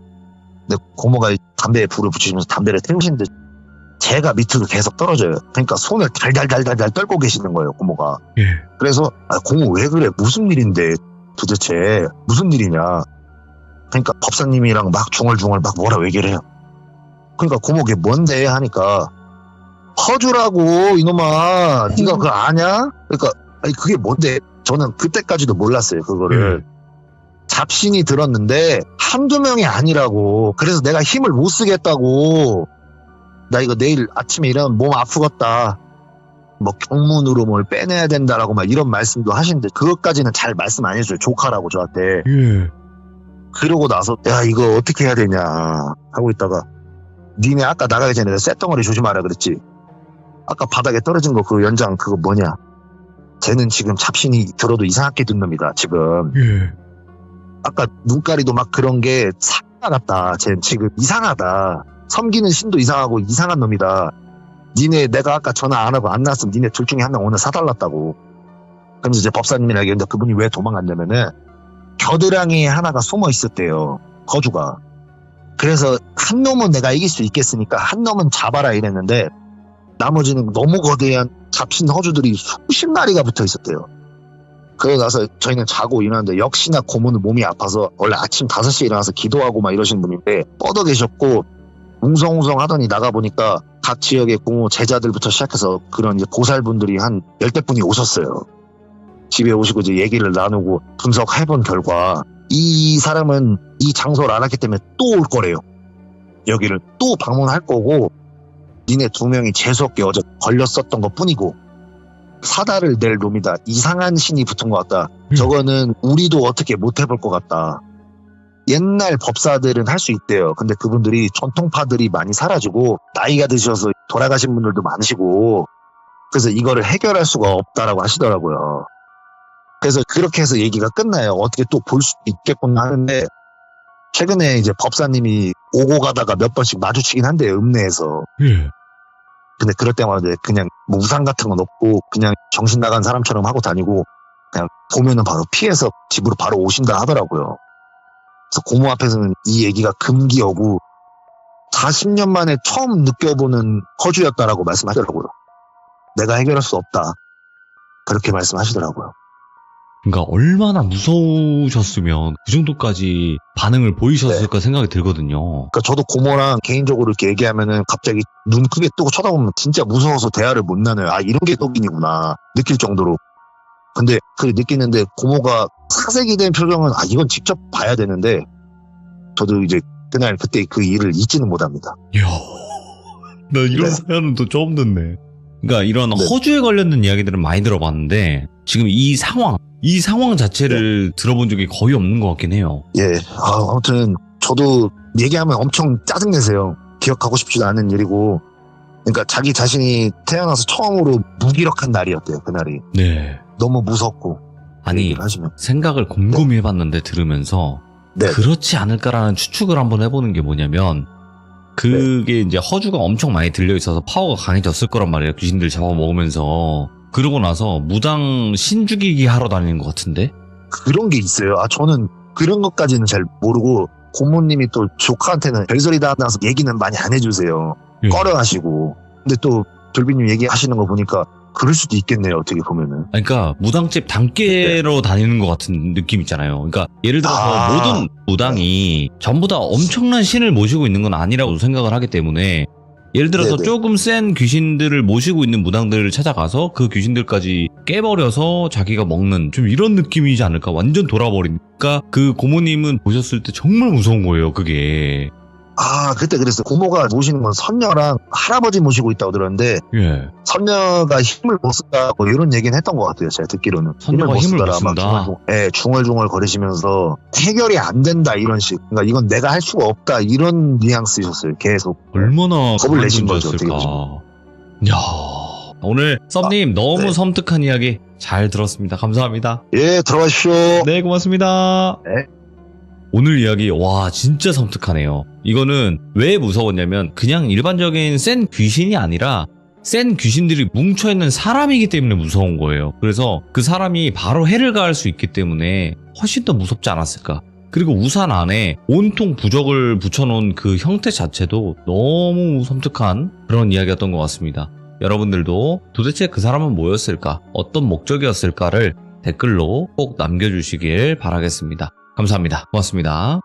근데 고모가 담배에 불을 붙이면서 담배를 태우시는데 제가 밑으로 계속 떨어져요. 그러니까 손을 달달달달달 떨고 계시는 거예요, 고모가. 예. 그래서 고모 왜 그래? 무슨 일인데 도대체 무슨 일이냐? 그러니까 법사님이랑 막 중얼중얼 막 뭐라 얘기를 해요. 그러니까 고모 그게 뭔데 하니까 허주라고 이놈아 네가 그거 아냐? 그러니까 아니 그게 뭔데? 저는 그때까지도 몰랐어요 그거를. 잡신이 들었는데 한두 명이 아니라고. 그래서 내가 힘을 못 쓰겠다고. 나 이거 내일 아침에 일어나면 몸 아프겠다. 뭐 경문으로 뭘 빼내야 된다라고 막 이런 말씀도 하시는데 그것까지는 잘 말씀 안 해줘요. 조카라고 저한테. 예. 그러고 나서 야 이거 어떻게 해야 되냐 하고 있다가 니네 아까 나가기 전에 쇳덩어리 조심하라 그랬지. 아까 바닥에 떨어진 거 그 연장 그거 뭐냐. 쟤는 지금 잡신이 들어도 이상하게 든 놈이다 지금. 예. 아까 눈가리도 막 그런 게 사가 같다. 쟤 지금 이상하다. 섬기는 신도 이상하고 이상한 놈이다. 니네 내가 아까 전화 안 하고 안 나왔으면 니네 둘 중에 한 명 오늘 사달랐다고. 그러면서 이제 법사님이랑 얘기했는데 그분이 왜 도망갔냐면은 겨드랑이에 하나가 숨어 있었대요. 거주가. 그래서 한 놈은 내가 이길 수 있겠으니까 한 놈은 잡아라 이랬는데 나머지는 너무 거대한 잡신 허주들이 수십 마리가 붙어 있었대요. 그러고 나서 저희는 자고 일어났는데 역시나 고모는 몸이 아파서 원래 아침 5시에 일어나서 기도하고 막 이러시는 분인데 뻗어 계셨고 웅성웅성 하더니 나가보니까 각 지역의 고모 제자들부터 시작해서 그런 이제 보살분들이 한 10대 분이 오셨어요. 집에 오시고 이제 얘기를 나누고 분석해본 결과 이 사람은 이 장소를 알았기 때문에 또 올 거래요. 여기를 또 방문할 거고 니네 두 명이 재수없게 어제 걸렸었던 것 뿐이고 사다를 낼 놈이다. 이상한 신이 붙은 것 같다. 저거는 우리도 어떻게 못 해볼 것 같다. 옛날 법사들은 할 수 있대요. 근데 그분들이 전통파들이 많이 사라지고 나이가 드셔서 돌아가신 분들도 많으시고 그래서 이거를 해결할 수가 없다라고 하시더라고요. 그래서 그렇게 해서 얘기가 끝나요. 어떻게 또 볼 수 있겠구나 하는데 최근에 이제 법사님이 오고 가다가 몇 번씩 마주치긴 한대요. 읍내에서. 예. 근데 그럴 때마다 그냥 뭐 우산 같은 건 없고 그냥 정신 나간 사람처럼 하고 다니고 그냥 보면은 바로 피해서 집으로 바로 오신다 하더라고요. 그래서 고모 앞에서는 이 얘기가 금기어고 40년 만에 처음 느껴보는 허주였다라고 말씀하더라고요. 내가 해결할 수 없다. 그렇게 말씀하시더라고요. 그러니까 얼마나 무서우셨으면 그 정도까지 반응을 보이셨을까 생각이 들거든요. 그러니까 저도 고모랑 개인적으로 이렇게 얘기하면은 갑자기 눈 크게 뜨고 쳐다보면 진짜 무서워서 대화를 못 나눠요. 아, 이런 게 떡이니구나. 느낄 정도로. 근데 그 느끼는데 고모가 사색이 된 표정은 아, 이건 직접 봐야 되는데 저도 이제 그때 그 일을 잊지는 못합니다. 이야, 나 이런 네. 사연은 또 처음 듣네. 그러니까 이런 네. 허주에 관련된 이야기들은 많이 들어봤는데 지금 이 상황 자체를 들어본 적이 거의 없는 것 같긴 해요. 예. 아무튼 저도 얘기하면 엄청 짜증내세요. 기억하고 싶지도 않은 일이고. 그러니까 자기 자신이 태어나서 처음으로 무기력한 날이었대요. 그날이. 네. 너무 무섭고. 아니, 얘기를 하시면. 생각을 곰곰이 해봤는데 들으면서 네. 그렇지 않을까라는 추측을 한번 해보는 게 뭐냐면 그게 이제 허주가 엄청 많이 들려있어서 파워가 강해졌을 거란 말이에요. 귀신들 잡아먹으면서. 그러고 나서 무당 신죽이기 하러 다니는 것 같은데? 그런 게 있어요. 저는 그런 것까지는 잘 모르고 고모님이 또 조카한테는 별소리 다 나서 얘기는 많이 안 해주세요. 예. 꺼려 하시고. 근데 또 돌비님 얘기하시는 거 보니까 그럴 수도 있겠네요. 어떻게 보면은. 그러니까 무당집 단계로 다니는 것 같은 느낌 있잖아요. 그러니까 예를 들어서 모든 무당이 전부 다 엄청난 신을 모시고 있는 건 아니라고 생각을 하기 때문에 예를 들어서 네네. 조금 센 귀신들을 모시고 있는 무당들을 찾아가서 그 귀신들까지 깨버려서 자기가 먹는 좀 이런 느낌이지 않을까. 완전 돌아버리니까 그 고모님은 보셨을 때 정말 무서운 거예요. 그게. 그때 그랬어요. 고모가 모시는 건 선녀랑 할아버지 모시고 있다고 들었는데 예. 선녀가 힘을 못 쓴다고 이런 얘기는 했던 것 같아요. 제가 듣기로는. 선녀가 힘을 못 쓰더라. 막 쓴다. 중얼중얼 거리시면서 해결이 안 된다 이런 식. 그러니까 이건 내가 할 수가 없다 이런 뉘앙스이셨어요. 계속. 얼마나 겁을 강한 내신 거죠, 존재였을까. 어떻게 야, 오늘 썸님 너무 네. 섬뜩한 이야기 잘 들었습니다. 감사합니다. 예, 들어가십시오. 네, 고맙습니다. 네. 오늘 이야기 와 진짜 섬뜩하네요. 이거는 왜 무서웠냐면 그냥 일반적인 센 귀신이 아니라 센 귀신들이 뭉쳐있는 사람이기 때문에 무서운 거예요. 그래서 그 사람이 바로 해를 가할 수 있기 때문에 훨씬 더 무섭지 않았을까. 그리고 우산 안에 온통 부적을 붙여놓은 그 형태 자체도 너무 섬뜩한 그런 이야기였던 것 같습니다. 여러분들도 도대체 그 사람은 뭐였을까? 어떤 목적이었을까를 댓글로 꼭 남겨주시길 바라겠습니다. 감사합니다. 고맙습니다.